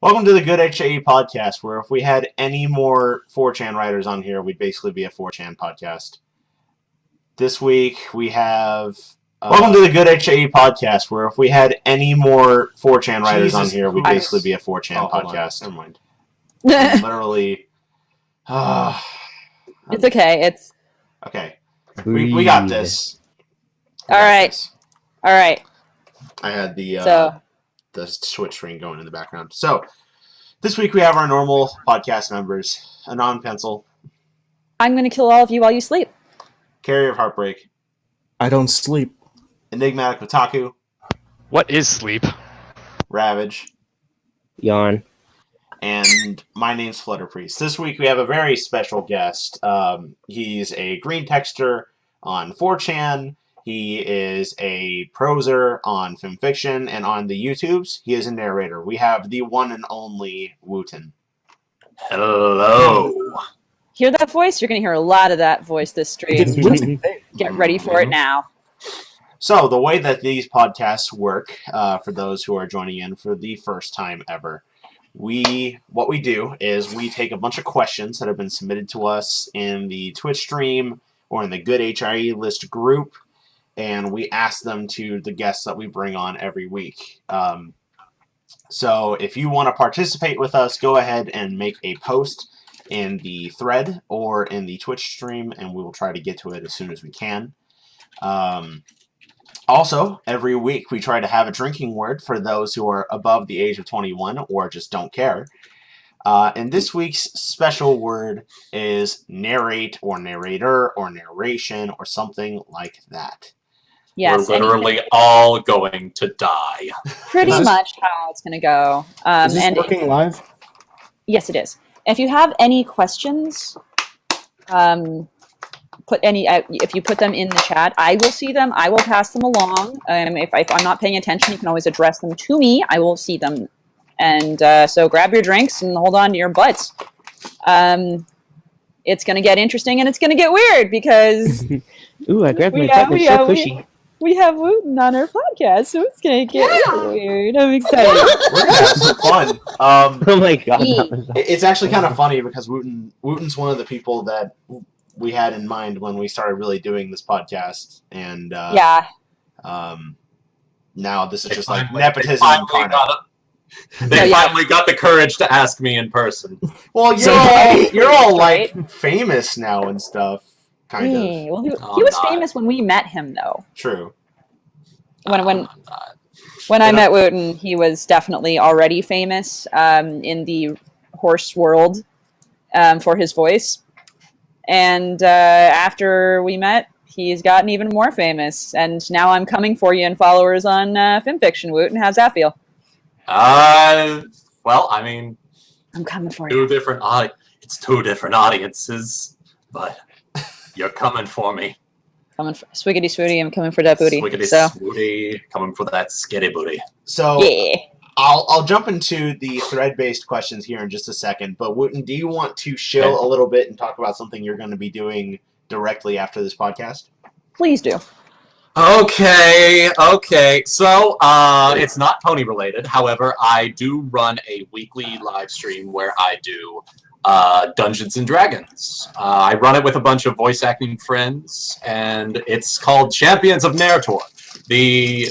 Welcome to the Good HAE podcast, where if we had any more 4chan writers on here, we'd basically be a 4chan podcast. This week we have... Welcome to the Good HAE podcast, where if we had any more 4chan writers on here, we'd basically be a 4chan podcast. Never mind. Literally... it's okay. Okay. We got this. All right. I had the Twitch screen going in the background. So, this week we have our normal podcast members. Anon Pencil. I'm going to kill all of you while you sleep. Carrier of Heartbreak. I don't sleep. Enigmatic Otaku. What is sleep? Ravage. Yawn. And my name's Flutter Priest. This week we have a very special guest. He's a green texter on 4chan. He is a proser on FimFiction, and on the YouTubes, he is a narrator. We have the one and only Wuten. Hello. Hear that voice? You're going to hear a lot of that voice this stream. Get ready for it now. So, the way that these podcasts work, for those who are joining in for the first time ever, what we do is we take a bunch of questions that have been submitted to us in the Twitch stream or in the Good HIE list group, and we ask them to the guests that we bring on every week. So if you want to participate with us, go ahead and make a post in the thread or in the Twitch stream, and we will try to get to it as soon as we can. Also, every week we try to have a drinking word for those who are above the age of 21 or just don't care. And this week's special word is narrate or narrator or narration or something like that. Yes, we're literally all going to die. Pretty much how it's going to go. Is this working live? Yes, it is. If you have any questions, if you put them in the chat, I will see them. I will pass them along. If I'm not paying attention, you can always address them to me. I will see them. And so grab your drinks and hold on to your butts. It's going to get interesting and it's going to get weird because... Ooh, I grabbed my butt. It's so pushy. We have Wuten on our podcast, so it's going to get weird. I'm excited. We're going to have some fun. Oh my god. It's actually kind of funny because Wuten's one of the people that we had in mind when we started really doing this podcast. And now this is just like nepotism incarnate. They finally got the courage to ask me in person. Well, you're all like famous now and stuff. Kind of. Well, he was famous when we met him, though. True. When I met Wuten, he was definitely already famous in the horse world for his voice. And after we met, he's gotten even more famous. And now I'm coming for you and followers on FimFiction. Wuten, how's that feel? Well, I mean... I'm coming for you. It's two different audiences, but... You're coming for me. Swiggity swooty, I'm coming for that booty. Swiggity swooty, coming for that skitty booty. So I'll jump into the thread-based questions here in just a second, but Wuten, do you want to chill a little bit and talk about something you're going to be doing directly after this podcast? Please do. Okay. So, it's not pony related. However, I do run a weekly live stream where I do Dungeons and Dragons. I run it with a bunch of voice acting friends, and it's called Champions of Narrator. The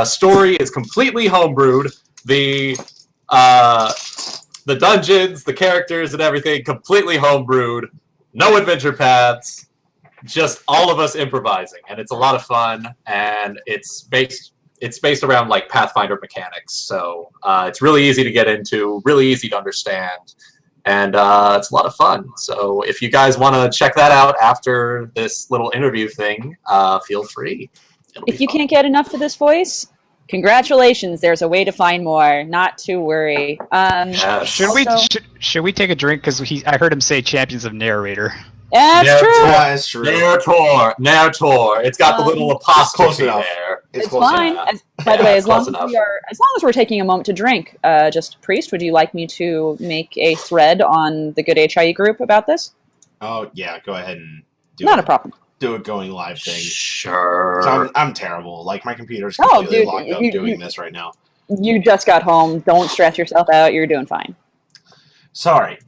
story is completely homebrewed. The dungeons, the characters, and everything completely homebrewed. No adventure paths, just all of us improvising, and it's a lot of fun. And it's based around like Pathfinder mechanics, so it's really easy to get into, really easy to understand. And it's a lot of fun. So if you guys want to check that out after this little interview thing, feel free. If you can't get enough of this voice, congratulations. There's a way to find more. Not to worry. Yes. Should we take a drink? Because I heard him say Champions of Narrator. That's true. That's true. Narrator. It's got the little apostrophe there. It's fine. By the way, as long as we're taking a moment to drink, just Priest, would you like me to make a thread on the Good HIE group about this? Oh yeah, go ahead and do Not a problem. Do a going live thing. Sure. So I'm terrible. Like my computer's completely locked up doing this right now. You just got home. Don't stress yourself out. You're doing fine. Sorry.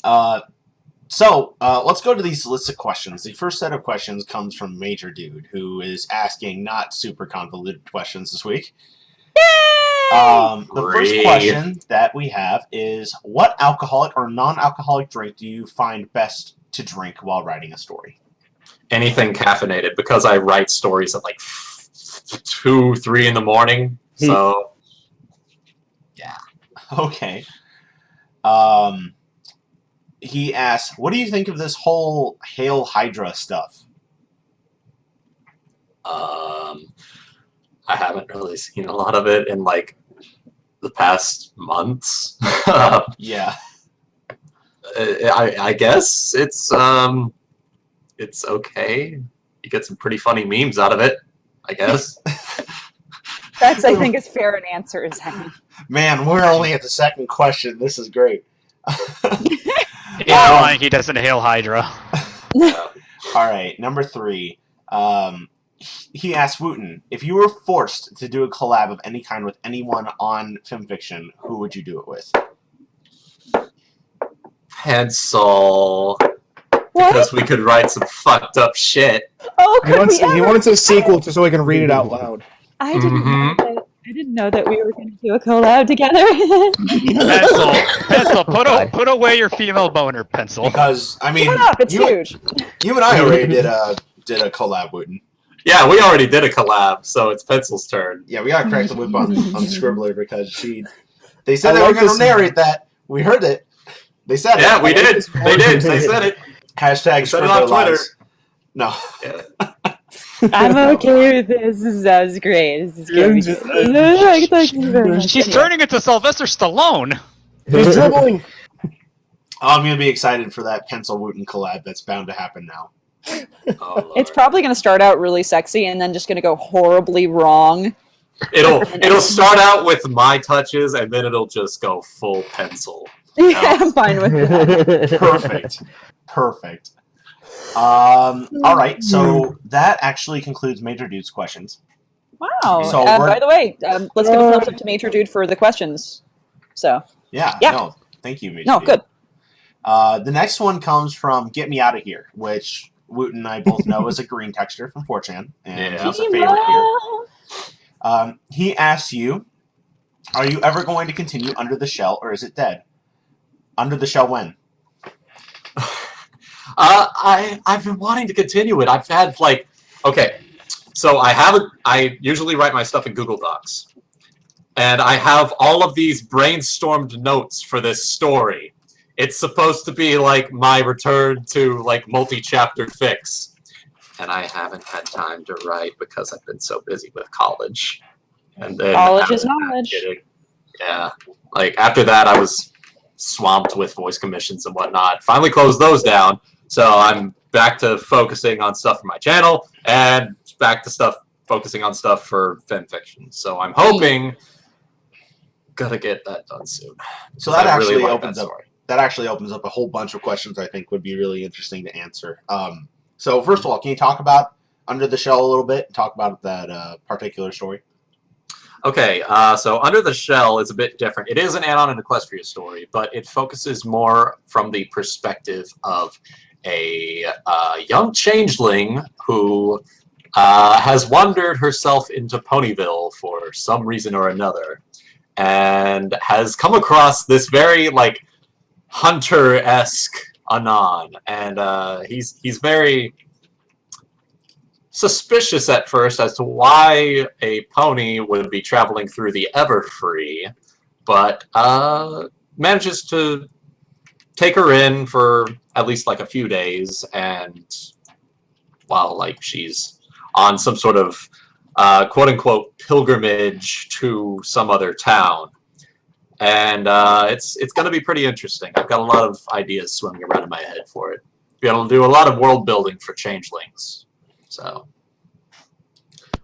So let's go to these lists of questions. The first set of questions comes from Major Dude, who is asking not super convoluted questions this week. The first question that we have is, what alcoholic or non-alcoholic drink do you find best to drink while writing a story? Anything caffeinated, because I write stories at like 2, 3 in the morning. So, yeah. Okay. He asks, what do you think of this whole Hail Hydra stuff? I haven't really seen a lot of it in like the past months. Yeah. I guess it's okay. You get some pretty funny memes out of it, I guess. That's, I think, as fair an answer as any. Man, we're only at the second question. This is great. Yeah, he doesn't hail Hydra. All right, number 3. He asked Wuten, if you were forced to do a collab of any kind with anyone on film fiction, who would you do it with? Pencil. What? Because we could write some fucked up shit. Oh, He wants a sequel just so he can read it out loud. I didn't know that we were going to do a collab together. Pencil, put away your female boner, Pencil. Because I mean, Shut up, it's huge. You and I already did a collab, Wooten. Yeah, we already did a collab, so it's Pencil's turn. Yeah, we got to crack the whip on Scribbler because they said they were going to narrate that. We heard it. They said it. Yeah, we did. They did. They said it. Hashtag said it on Twitter. Lies. No. Yeah. I'm okay with this. This sounds great. This is good. Thank you very much. She's turning into Sylvester Stallone. He's dribbling. I'm going to be excited for that Pencil Wooten collab that's bound to happen now. Oh, It's probably going to start out really sexy and then just going to go horribly wrong. It'll start out with my touches and then it'll just go full Pencil. Yeah, I'm fine with that. Perfect. All right, so that actually concludes Major Dude's questions. Wow. So by the way, let's give a thumbs up to Major Dude for the questions. So. Yeah. No, thank you, Major Dude. Good. The next one comes from Get Me Out of Here, which Wooten and I both know is a green texture from 4chan, and he's a favorite here. He asks you, are you ever going to continue Under the Shell, or is it dead? Under the Shell when? I've been wanting to continue it. I've had so I usually write my stuff in Google Docs. And I have all of these brainstormed notes for this story. It's supposed to be like my return to like multi-chapter fix. And I haven't had time to write because I've been so busy with college. And then college is knowledge. Yeah. Like after that I was swamped with voice commissions and whatnot. Finally closed those down. So I'm back to focusing on stuff for my channel and back to focusing on stuff for fan fiction. So I'm hoping gotta get that done soon. So that actually opens up a whole bunch of questions I think would be really interesting to answer. So first of all, can you talk about Under the Shell a little bit and talk about that particular story? Okay, so Under the Shell is a bit different. It is an add-on and Equestria story, but it focuses more from the perspective of a young changeling who has wandered herself into Ponyville for some reason or another, and has come across this very like hunter-esque Anon, and he's very suspicious at first as to why a pony would be traveling through the Everfree, but manages to take her in for at least like a few days, and while like she's on some sort of quote-unquote pilgrimage to some other town. And it's going to be pretty interesting. I've got a lot of ideas swimming around in my head for it. Be able to do a lot of world building for changelings. So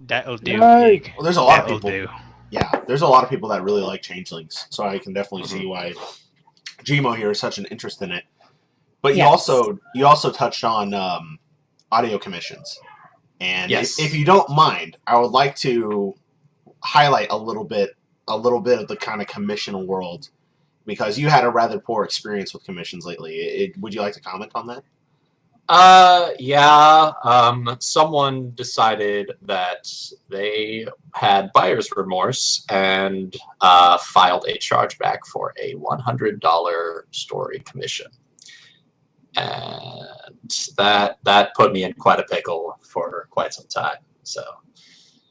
that'll do. Well, there's a lot of people. Do. Yeah, there's a lot of people that really like changelings, so I can definitely see why Gmo here is such an interest in it. But you also touched on audio commissions, and if you don't mind, I would like to highlight a little bit a little bit of the kind of commission world, because you had a rather poor experience with commissions lately. Would you like to comment on that? Yeah. Someone decided that they had buyer's remorse and filed a chargeback for a $100 story commission, and that put me in quite a pickle for quite some time. So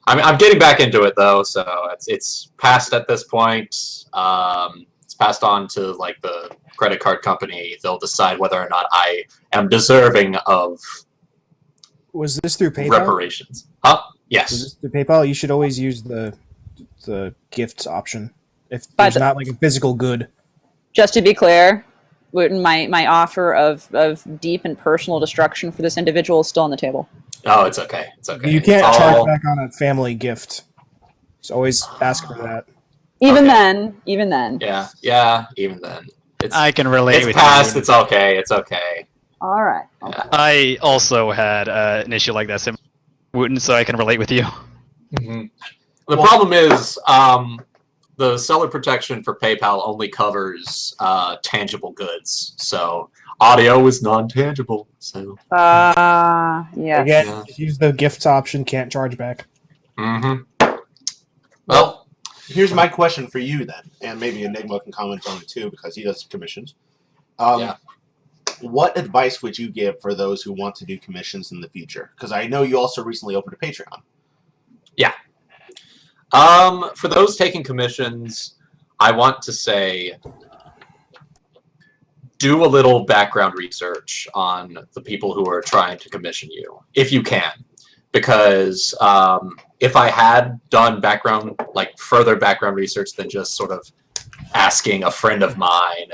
I'm getting back into it though, so it's passed at this point. It's passed on to like the credit card company. They'll decide whether or not I am deserving of Was this through PayPal? reparations. Huh? Was Yes. this through PayPal? You should always use the gifts option if By there's the- not like a physical good. Just to be clear, Wooten, my offer of deep and personal destruction for this individual is still on the table. Oh, it's okay. It's okay. You can't It's charge all- back on a family gift. So always ask for that. Even Okay. then. Yeah. Even then, I can relate it's with passed. you. It's okay. It's okay. All right. Okay. I also had an issue like that, Wooten, so I can relate with you. Mm-hmm. The problem is, the seller protection for PayPal only covers tangible goods. So audio is non-tangible. So. Yeah. Again, Yeah. just use the gifts option. Can't charge back. Mm-hmm. Well, here's my question for you then, and maybe Enigma can comment on it too because he does commissions. Yeah. What advice would you give for those who want to do commissions in the future? Because I know you also recently opened a Patreon. For those taking commissions, I want to say do a little background research on the people who are trying to commission you, if you can. Because if I had done further background research than just sort of asking a friend of mine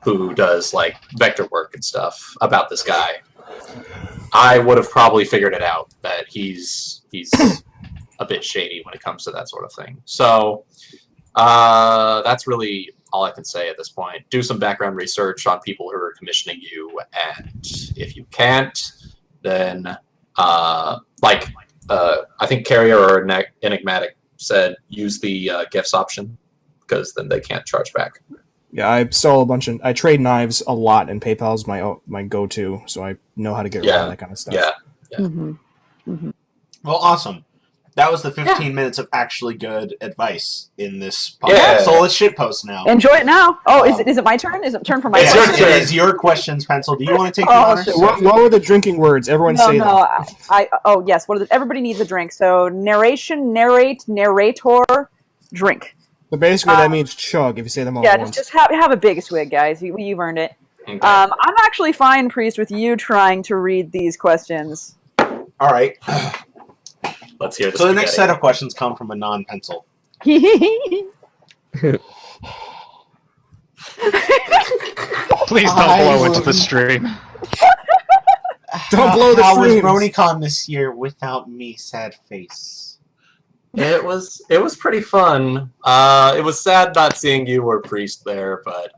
who does like vector work and stuff about this guy, I would have probably figured it out that he's a bit shady when it comes to that sort of thing. So that's really all I can say at this point. Do some background research on people who are commissioning you, and if you can't, then I think Carrier or Enigmatic said use the gifts option, because then they can't charge back. Yeah, I sell I trade knives a lot, and PayPal's my go-to, so I know how to get rid of that kind of stuff. Yeah. Well, awesome. That was the 15 minutes of actually good advice in this podcast. Yeah. So let's shitpost now. Enjoy it now. Oh, is it my turn? Is it turn for my It's question? your turn. It is your questions, Pencil. Do you want to take the Oh, honors? shit. What were the drinking words? Everyone say them. Oh yes. Everybody needs a drink. So narration, narrate, narrator, drink. So basically, that means chug if you say them all Yeah, at once. just have a big swig, guys. You've earned it. Okay. I'm actually fine, Priest, with you trying to read these questions. All right. Let's hear So the next set of questions come from a non-pencil. Please don't blow into the stream. Don't blow the How was streams. BronyCon this year without me, sad face? It was pretty fun. It was sad not seeing you or Priest there, but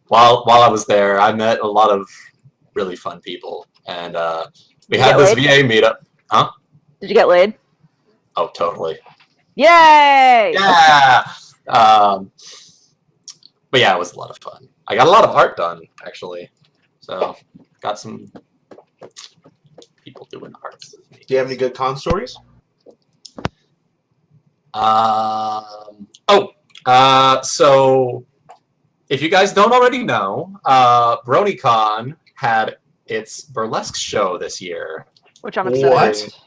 while I was there, I met a lot of really fun people, and we had this VA meetup. Huh? Did you get laid? Oh, totally. Yay! Yeah. But yeah, it was a lot of fun. I got a lot of art done, actually. So got some people doing art with me. Do you have any good con stories? So if you guys don't already know, BronyCon had its burlesque show this year. Which I'm upset. What? About.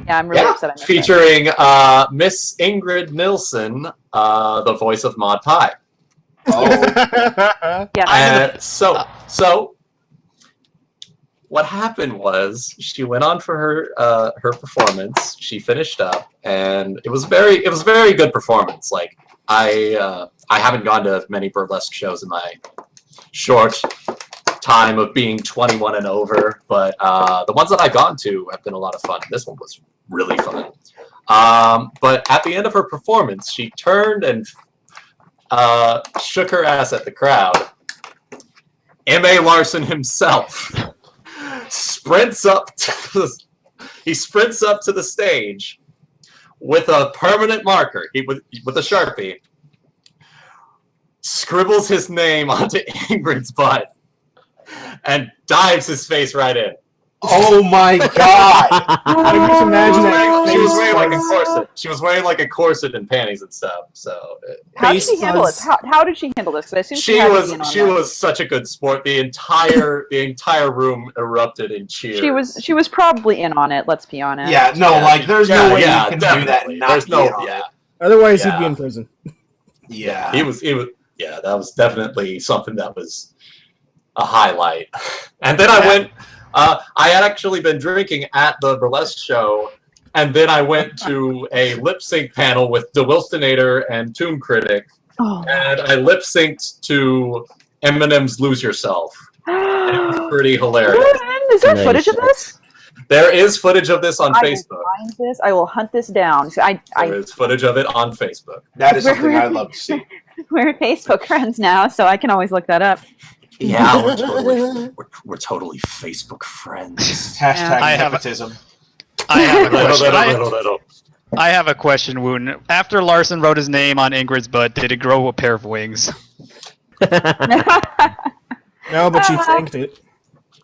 Yeah, I'm really upset. I missed that. Featuring Miss Ingrid Nilsson, the voice of Maud Pie. Oh, Yeah. So what happened was she went on for her performance. She finished up, and it was a very good performance. Like I haven't gone to many burlesque shows in my short time of being 21 and over, but the ones that I've gone to have been a lot of fun. This one was really fun. But at the end of her performance, she turned and shook her ass at the crowd. M.A. Larson himself sprints up to the stage, with a permanent marker, with a Sharpie, scribbles his name onto Ingrid's butt and dives his face right in. Oh my god! I just imagine that She was face wearing like a was- corset. She was wearing like a corset and panties and stuff. So How did Face she handle it? fuzz. How did she handle this? 'Cause I assume she had to be in on she that. was such a good sport. The entire room erupted in cheers. She was probably in on it. Let's be honest. Yeah, no, Yeah. like there's Yeah, no way yeah, you can definitely. do that and not There's be no in on yeah. it. Otherwise, he'd Yeah. be in prison. Yeah. He was yeah, that was definitely something that was a highlight. And then I went I had actually been drinking at the burlesque show, and then I went to a lip sync panel with the Wilstonator and Tomb Critic, Oh. and I lip synced to Eminem's "Lose Yourself." And it was pretty hilarious. Is there Nice. footage of this? There is footage of this on I will Facebook. find this. I will hunt this down. So There is footage of it on Facebook. That is something I'd love to see. we're Facebook friends now, so I can always look that up. Yeah, we're totally Facebook friends. Hashtag I have a- nepotism. I have a question. Little. I have a question, Wuten. After Larson wrote his name on Ingrid's butt, did it grow a pair of wings? No, but she thanked it.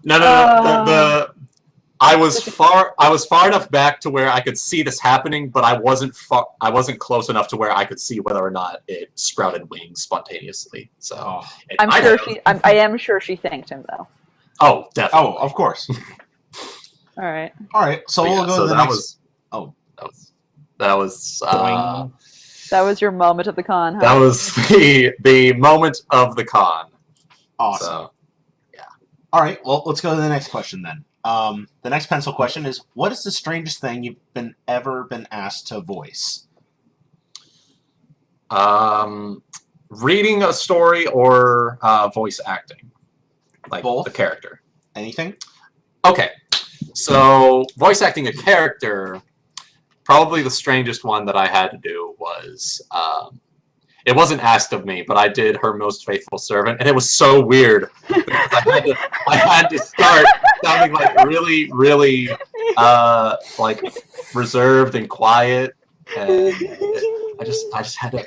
No. I was far enough back to where I could see this happening, but I wasn't close enough to where I could see whether or not it sprouted wings spontaneously. So Oh, I am sure she thanked him though. Oh, definitely. oh, of course. All right. All right, so But we'll yeah, go so to the that next. was That was your moment of the con. Huh? that was the moment of the con. Awesome. So, All right, well, let's go to the next question then. The next pencil question is: what is the strangest thing you've ever been asked to voice? reading a story or voice acting, like Both? the character. Anything? Okay, so voice acting a character, probably the strangest one that I had to do was, it wasn't asked of me, but I did Her Most Faithful Servant, and it was so weird because I had to start sounding like really, really like reserved and quiet, and I just had to.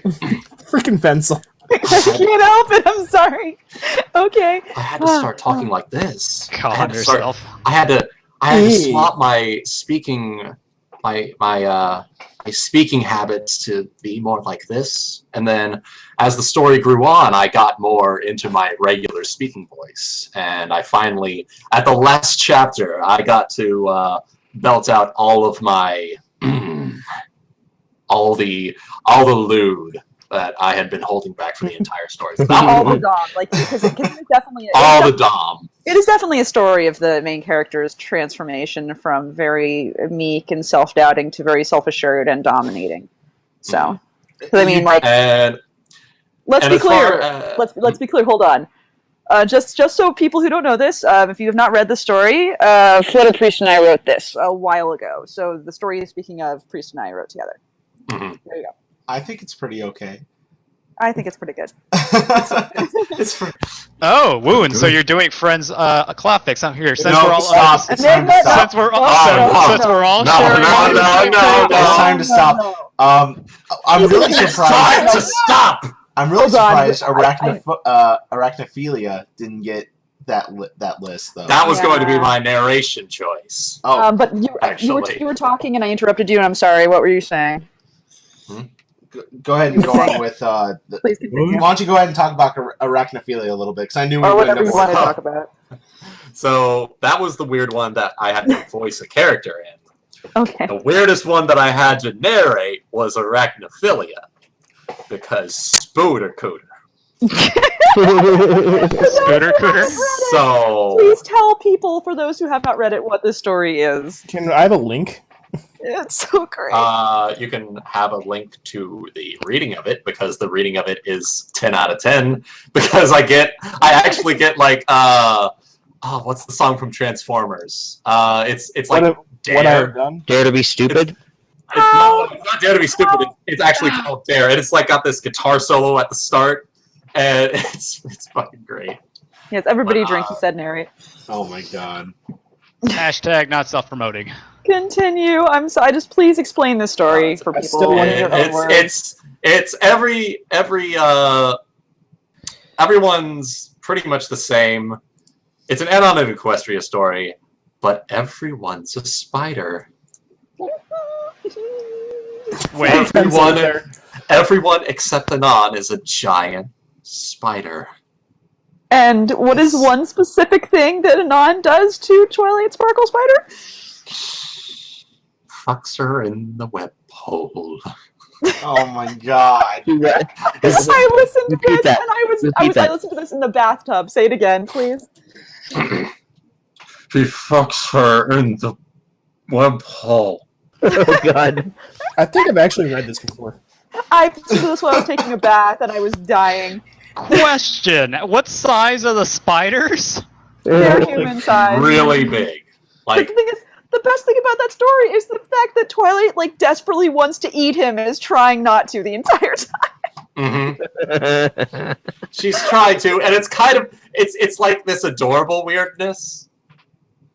Freaking pencil. I can't help it. I'm sorry. Okay. I had to start talking like this. Calm yourself. I had to swap my speaking my speaking habits to be more like this, and then as the story grew on, I got more into my regular speaking voice, and I finally, at the last chapter, I got to belt out all of my all the lewd that I had been holding back for the entire story. So that All was the dom, like because it's definitely all the dom. It is definitely a story of the main character's transformation from very meek and self-doubting to very self-assured and dominating. So, I mean, like, And let's be as clear. far Let's be clear. Hold on. Just so people who don't know this, if you have not read the story, Flutter Priest and I wrote this a while ago. So the story, speaking of, Priest and I wrote together. Mhm. There you go. I think it's pretty okay. I think it's pretty good. It's for, Oh, Wuten, so you're doing Friends a cloth fix out here. Since no, we're all stop. It's time to No, stop. since we're all Oh, since we're all no, sharing no. It's time to stop. I'm really It's surprised. time to stop. I'm really Hold on. surprised arachnophilia didn't get that list though. That was going to be Yeah. my narration choice. Oh, But Actually. you were talking and I interrupted you, and I'm sorry. What were you saying? go ahead and go on with. Please continue. Why don't you go ahead and talk about arachnophilia a little bit? Because I knew we Or were whatever going you to. want to talk about. So that was the weird one that I had to voice a character in. Okay. The weirdest one that I had to narrate was arachnophilia, because Spooter Cooter. Scooter Cooter. So Please tell people, for those who have not read it, what this story is. Can I have a link? It's so great. you can have a link to the reading of it, because the reading of it is 10 out of 10, because I actually get like what's the song from Transformers? It's like What Dare. I've done? Dare to be stupid? It's not Dare to be Stupid. It's actually called Dare, and it's like got this guitar solo at the start, and it's fucking great. Yes, everybody drink, he said narrate. Oh my god. Hashtag not self-promoting. Continue. I'm sorry. Just please explain the story for I people. still want in your own words. It's everyone's pretty much the same. It's an add-on of Equestria story, but everyone's a spider. Wait, Everyone except Anon is a giant spider. And what is one specific thing that Anon does to Twilight Sparkle Spider? Fucks her in the web hole. Oh my god. I listened to Repeat this, that. and I listened to this in the bathtub. Say it again, please. She fucks her in the web hole. Oh god. I think I've actually read this before. I listened to this while I was taking a bath, and I was dying. question. What size are the spiders? They're human size. Really big. But the thing is, the best thing about that story is the fact that Twilight like desperately wants to eat him and is trying not to the entire time. Mm-hmm. She's trying to, and it's kind of it's like this adorable weirdness.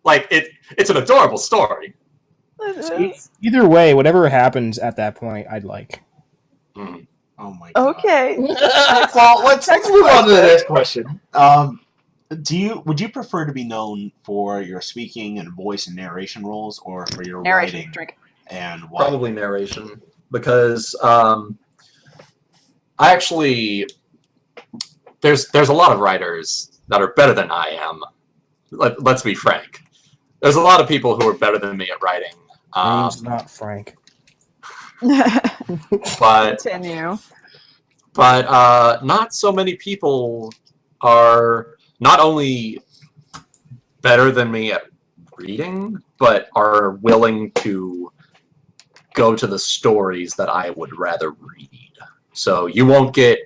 Like it's an adorable story. Either way, whatever happens at that point, I'd like. Mm. Oh my god. Okay. Well, let's move on to the next question. Would you prefer to be known for your speaking and voice and narration roles, or for your Narration. writing Drink. and why? Probably narration, because I actually there's a lot of writers that are better than I am. Let's be frank. There's a lot of people who are better than me at writing. Name's not Frank. But Continue. not so many people are not only better than me at reading, but are willing to go to the stories that I would rather read. So you won't get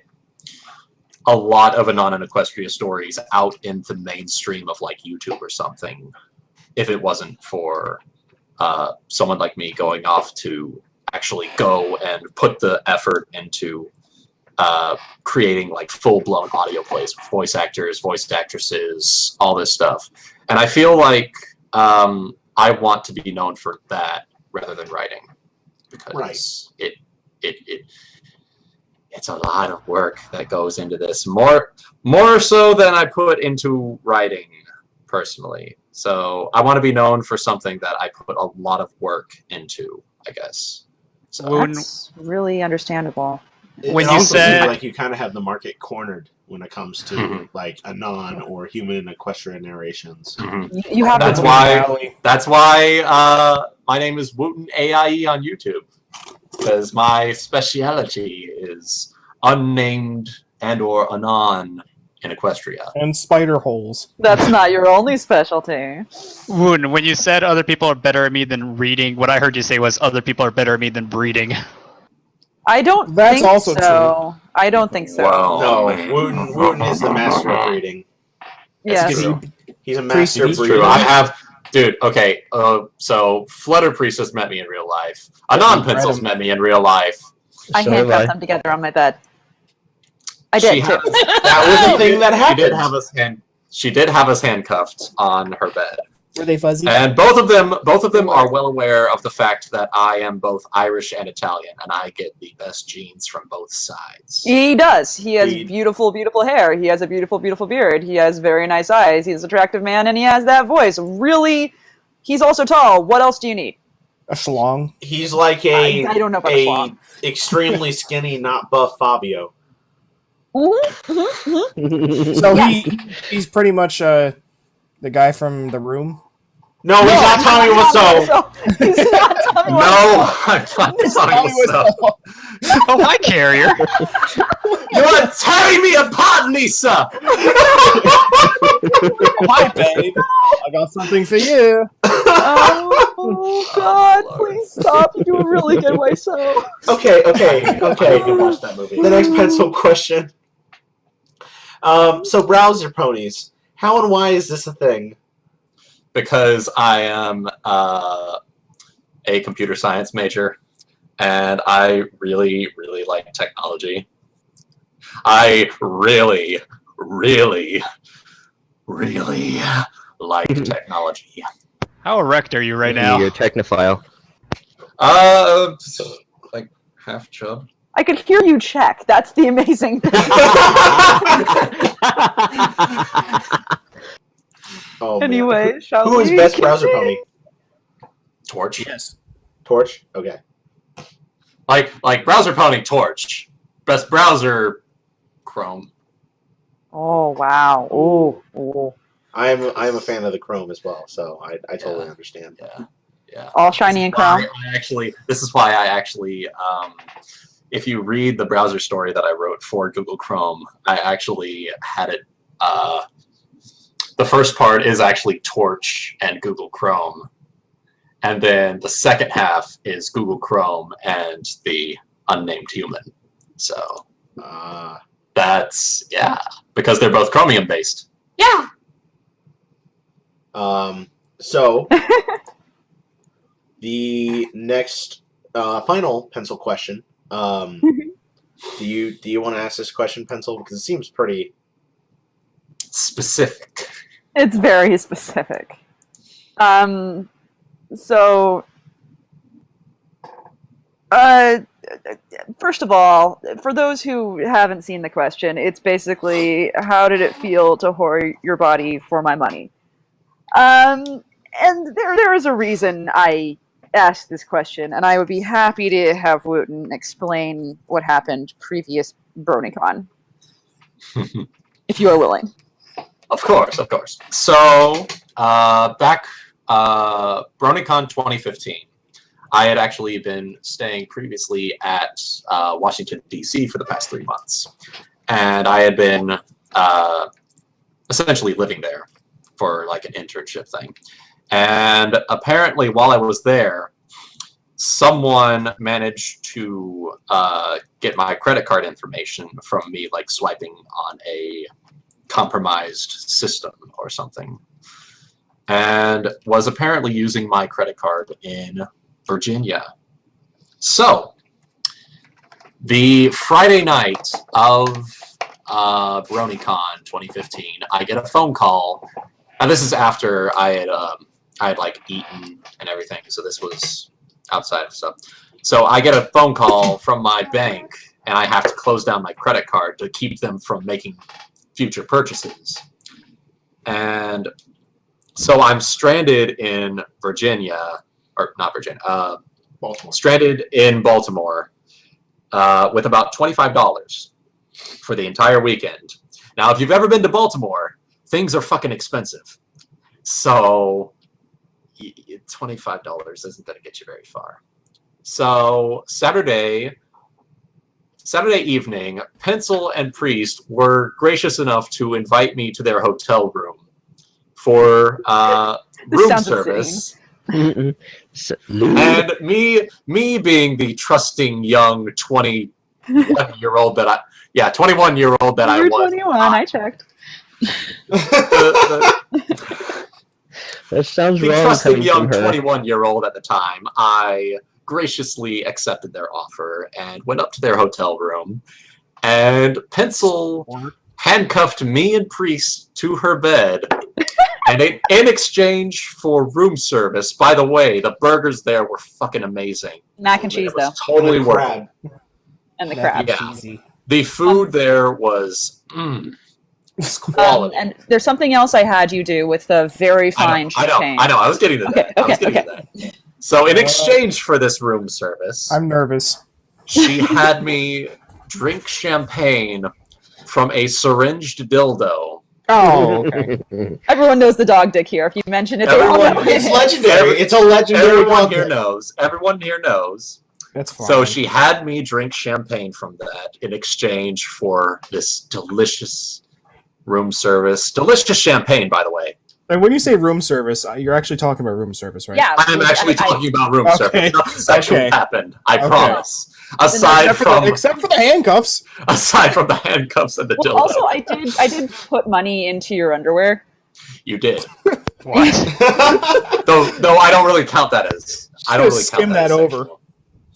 a lot of Anon and Equestria stories out in the mainstream of like YouTube or something if it wasn't for someone like me going off to actually go and put the effort into creating like full-blown audio plays with voice actors, voice actresses, all this stuff. And I feel like I want to be known for that rather than writing, because it's a lot of work that goes into this, more so than I put into writing personally. So I want to be known for something that I put a lot of work into, I guess. So That's really understandable. When it you also said- seems like you kind of have the market cornered when it comes to Mhm. like Anon or human and equestrian narrations. You have That's to why my name is Wuten AIE on YouTube, because my speciality is unnamed and or Anon in Equestria. And spider holes. That's not your only specialty. Woon, when you said other people are better at me than reading, what I heard you say was other people are better at me than breeding. I don't That's think also so. I don't think so. Wow. No, man. Wooten is the master of breeding. Yes. It's true. He's a master It's breeder. true. I have, dude. Okay. So Flutter Priestess met me in real life. Anon Pencils met me in real life. I So have handcuffed I. them together on my bed. I did too. That was a thing that happened. She did have us handcuffed on her bed. Were they fuzzy? And both of them are well aware of the fact that I am both Irish and Italian, and I get the best genes from both sides. He does. He has Indeed. beautiful, beautiful hair. He has a beautiful, beautiful beard. He has very nice eyes. He's an attractive man, and he has that voice. Really, he's also tall. What else do you need? A schlong. He's like a I don't know about a schlong. extremely skinny, not buff Fabio. So he's pretty much the guy from The Room. No, he's not Tommy Wiseau. He's not Tommy Wiseau. No, I'm not Tommy Wiseau. Oh, hi, Carrier. You are tearing me apart, Lisa! Hi, babe. I got something for you. Oh God! Please stop. You do a really good Wiseau. Okay. I can watch that movie. The next pencil question. So browser ponies. How and why is this a thing? Because I am a computer science major, and I really, really like technology. I really, really, really like technology. How erect are you right You're now? a technophile. Like half chub. I could hear you check. That's the amazing thing. Oh, man. Anyway, shall Who is we best browser continue? pony? Torch. Yes. Torch? Okay. Like browser pony Torch. Best browser Chrome. Oh wow! Oh, I'm a fan of the Chrome as well, so I totally understand. Yeah. all shiny and chrome. This is why I actually, if you read the browser story that I wrote for Google Chrome, I actually had it. The first part is actually Torch and Google Chrome, and then the second half is Google Chrome and the unnamed human. So that's because they're both Chromium based. Yeah. So the next final pencil question. Do you want to ask this question, Pencil? Because it seems pretty specific. It's very specific. So, first of all, for those who haven't seen the question, it's basically, how did it feel to whore your body for my money? And there is a reason I asked this question, and I would be happy to have Wuten explain what happened previous BronyCon, if you are willing. Of course. So, back BronyCon 2015, I had actually been staying previously at Washington, D.C. for the past 3 months. And I had been essentially living there for like an internship thing. And apparently while I was there, someone managed to get my credit card information from me, like swiping on a compromised system or something, and was apparently using my credit card in Virginia. So the Friday night of BronyCon 2015, I get a phone call, and this is after I had like eaten and everything, so this was outside of stuff. So I get a phone call from my bank, and I have to close down my credit card to keep them from making future purchases. And so I'm stranded in Virginia, or not Virginia, Baltimore. Stranded in Baltimore with about $25 for the entire weekend. Now, if you've ever been to Baltimore, things are fucking expensive. So $25 isn't going to get you very far. So Saturday evening, Pencil and Priest were gracious enough to invite me to their hotel room for room service. And me being the trusting young 21-year-old that I You're was. 21, I checked. That sounds The wrong. trusting young from her. 21-year-old at the time, I graciously accepted their offer and went up to their hotel room, and Pencil handcuffed me and Priest to her bed, and in exchange for room service, by the way, the burgers there were fucking amazing. Mac and cheese, It was though. totally worth it. And the crab. Yeah. The food there was quality. And there's something else I had you do with the very fine champagne. I know. I was getting to that. Okay. So in exchange for this room service, I'm nervous. she had me drink champagne from a syringed dildo. Oh, okay. Everyone knows the dog dick here. If you mention it, they all know it. It's legendary. It's a legendary Everyone dog here dick. knows. Everyone here knows. That's fine. So she had me drink champagne from that in exchange for this delicious room service. Delicious champagne, by the way. And when you say room service, you're actually talking about room service, right? Yeah. I'm actually talking about room service. Nothing sexual happened. I promise. Except for the handcuffs. Aside from the handcuffs and the dildo. Also, I did put money into your underwear. You did. What? though I don't really count that as. I don't really skim count that as over. sexual.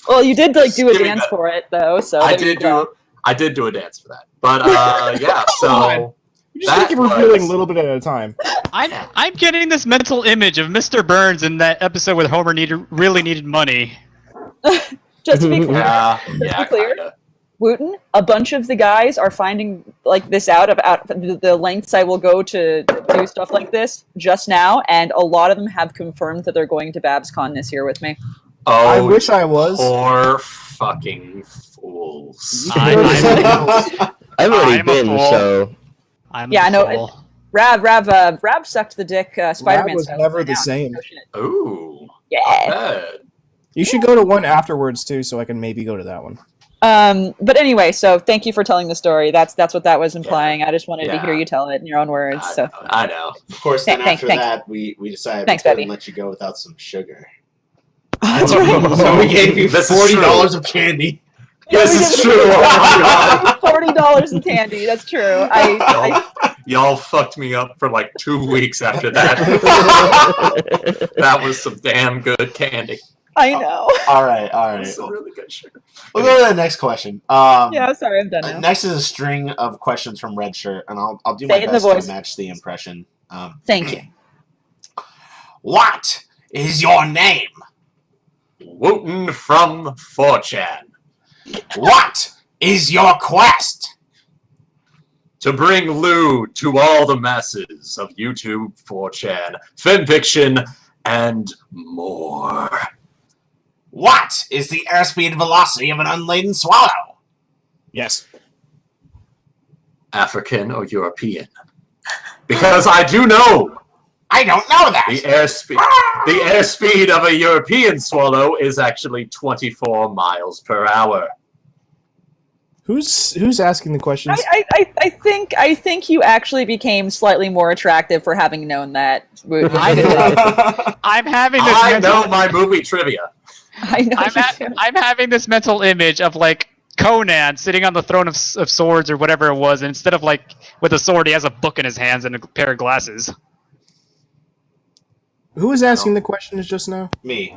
Well, you did do a Skimming dance that. for it though, so I there you did go. do a dance for that. But yeah, so You just keep revealing a little bit at a time. I'm getting this mental image of Mr. Burns in that episode where Homer really needed money. Just to be clear, Yeah, clear? kinda. Wooten, a bunch of the guys are finding like this out about the lengths I will go to do stuff like this just now, and a lot of them have confirmed that they're going to BabsCon this year with me. Oh, I wish I was. Poor fucking fools. You can go to something I've already I'm a been, fool. so I'm Yeah, a I know. fool. Rav sucked the dick Spider-Man was style never right the now. same. Oh, shit. Ooh, not Yeah. bad. You should go to one afterwards too, so I can maybe go to that one. But anyway, so thank you for telling the story. That's what that was implying. I just wanted to Yeah. hear you tell it in your own words. So I know. Of course, then Thanks. after that, we decided Thanks, we couldn't baby. let you go without some sugar. that's right. So we gave you This is $40 of candy. This is true. Oh my God. $40 in candy. That's true. Y'all fucked me up for like 2 weeks after that. That was some damn good candy. I know. All right. That was some really good sugar. We'll go to the next question. Yeah, sorry, I'm done now. Next is a string of questions from Red Shirt, and I'll do Say my it in the best to voice. match the impression. Thank you. What is your name? Wuten from 4chan. What is your quest? To bring Lou to all the masses of YouTube, 4chan, fanfiction, and more. What is the airspeed velocity of an unladen swallow? Yes. African or European? Because I do know I don't know that. the airspeed of a European swallow is actually 24 miles per hour. Who's asking the questions? I think you actually became slightly more attractive for having known that. I'm having this. I know my movie trivia. I know. I'm having this mental image of like Conan sitting on the throne of swords or whatever it was, and instead of like with a sword, he has a book in his hands and a pair of glasses. Who was asking the questions just now? Me.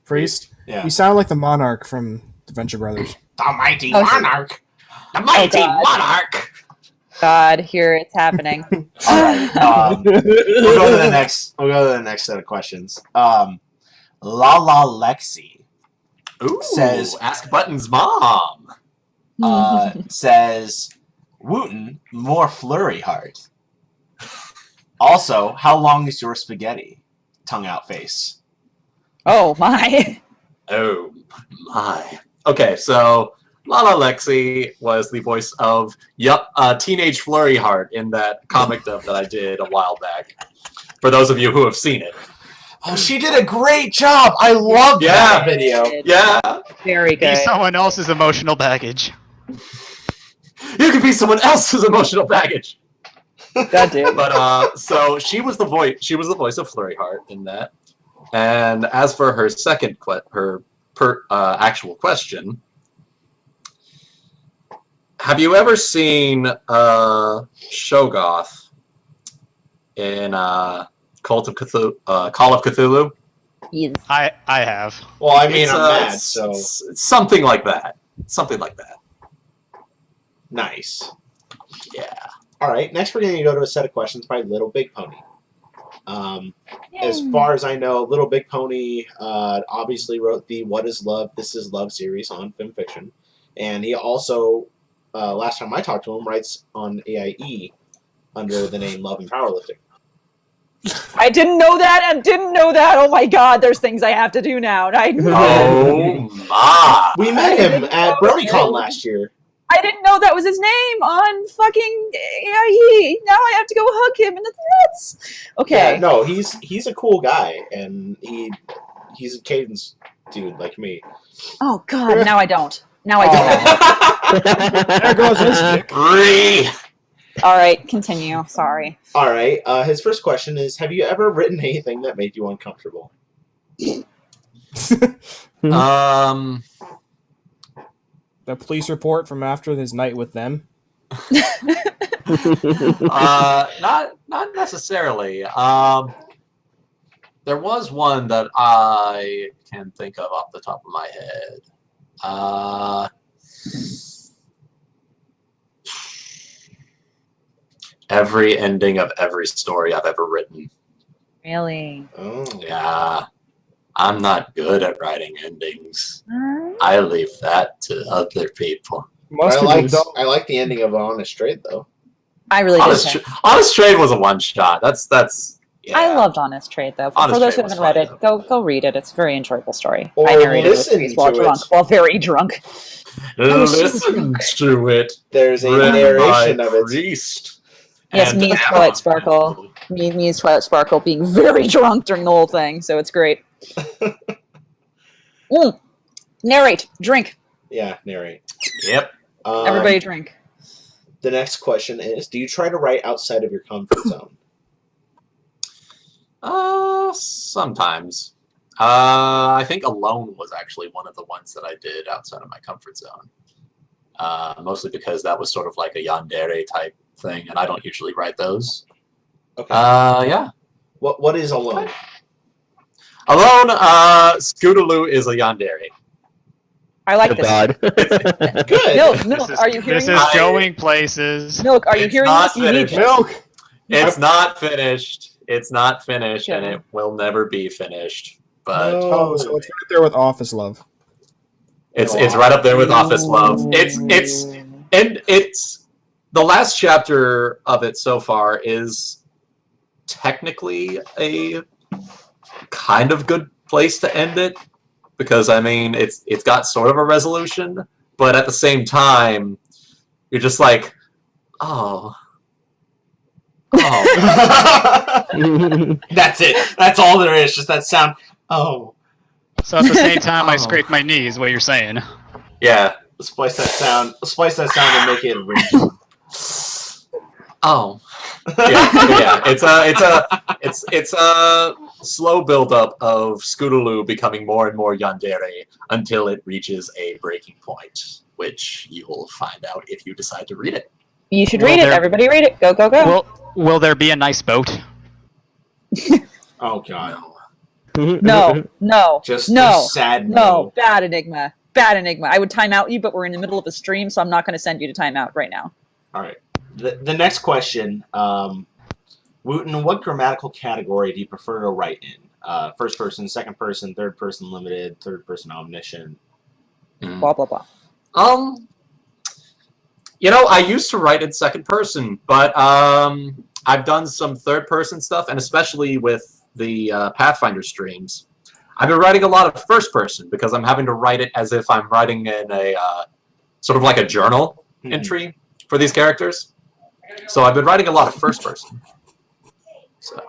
Priest? Yeah. You sound like the monarch from the Venture Brothers. The mighty Oh, monarch. The mighty God. monarch. God, here it's happening. All right. We'll go to the next. We'll go to the next set of questions. La Lexi Ooh, Says- Ask Button's mom. says, Wooten, more flurry heart. Also, how long is your spaghetti? Tongue out face. Oh my. Oh my. Okay, so Lala Lexi was the voice of Teenage Flurry Heart in that comic dub that I did a while back. For those of you who have seen it. Oh, she did a great job. I loved that video. Yeah. Very Be good. someone else's emotional baggage. You could be someone else's emotional baggage. God damn. But so she was the voice of Flurry Heart in that. And as for her second actual question, have you ever seen Shogoth in Call of Cthulhu? Yes. I have. Well, I mean, It's, I'm mad, it's- so it's something like that. Something like that. nice. Yeah. All right, next we're going to go to a set of questions by Little Big Pony. As far as I know, Little Big Pony obviously wrote the What is Love, This is Love series on FimFiction. And he also, last time I talked to him, writes on AIE under the name Love and Powerlifting. I didn't know that. Oh my God, there's things I have to do now. I Oh my. We met him at BronyCon last year. I didn't know that was his name on fucking AIE. Now I have to go hug him in the nuts. Okay. Yeah, no, he's a cool guy, and he's a cadence dude like me. Oh God, now I don't. Now I don't. There goes his dick. All right, continue. Sorry. All right, his first question is, have you ever written anything that made you uncomfortable? The police report from after his night with them. Not necessarily. There was one that I can think of off the top of my head. every ending of every story I've ever written. Really? Oh. Yeah, I'm not good at writing endings. I leave that to other people. Most people don't. I like the ending of Honest Trade though. I really did. Honest Trade was a one shot. That's. Yeah. I loved Honest Trade though. Honest For those who Trade was haven't read fun, it, go read it. It's a very enjoyable story. Or I narrated listen it while to drunk, it. while very drunk. Listen to it. There's a Read narration by of it. Priest. Yes, and me as Twilight Sparkle. Me as Twilight Sparkle being very drunk during the whole thing, so it's great. Narrate. Drink. Yeah, narrate. Yep. Everybody drink. The next question is: do you try to write outside of your comfort zone? Sometimes. I think Alone was actually one of the ones that I did outside of my comfort zone. Mostly because that was sort of like a yandere type thing, and I don't usually write those. Okay. Yeah. What is Alone? Alone, Scootaloo is a yandere. I like Oh, this. God. Good. Milk, are you hearing This this? is going places. Milk, are you It's hearing not this? You need finished. this. Milk. It's not finished. It's not finished, and Okay. it will never be finished. But No. Oh, so it's right there with Office Love. it's right up there with Office Love. It's the last chapter of it so far is technically a kind of good place to end it, because I mean it's got sort of a resolution, but at the same time you're just like, oh. That's it. That's all there is. Just that sound. Oh. So at the same time, I Oh. scrape my knees. What you're saying? Yeah. Splice that sound. Splice that sound and make it ringtone. Oh. Yeah. It's a slow buildup of Scootaloo becoming more and more yandere until it reaches a breaking point, which you will find out if you decide to read it. You should Will read it. there- Everybody read it. Go, go, go. Will there be a nice boat? Oh god. No. Just No. a sad No. Bad enigma. Bad enigma. I would time out you, but we're in the middle of a stream, so I'm not going to send you to time out right now. All right. The next question, Wuten, what grammatical category do you prefer to write in? First person, second person, third person limited, third person omniscient. Blah, blah, blah. I used to write in second person, but I've done some third person stuff, and especially with the Pathfinder streams, I've been writing a lot of first person because I'm having to write it as if I'm writing in a sort of like a journal entry for these characters. So I've been writing a lot of first person. So.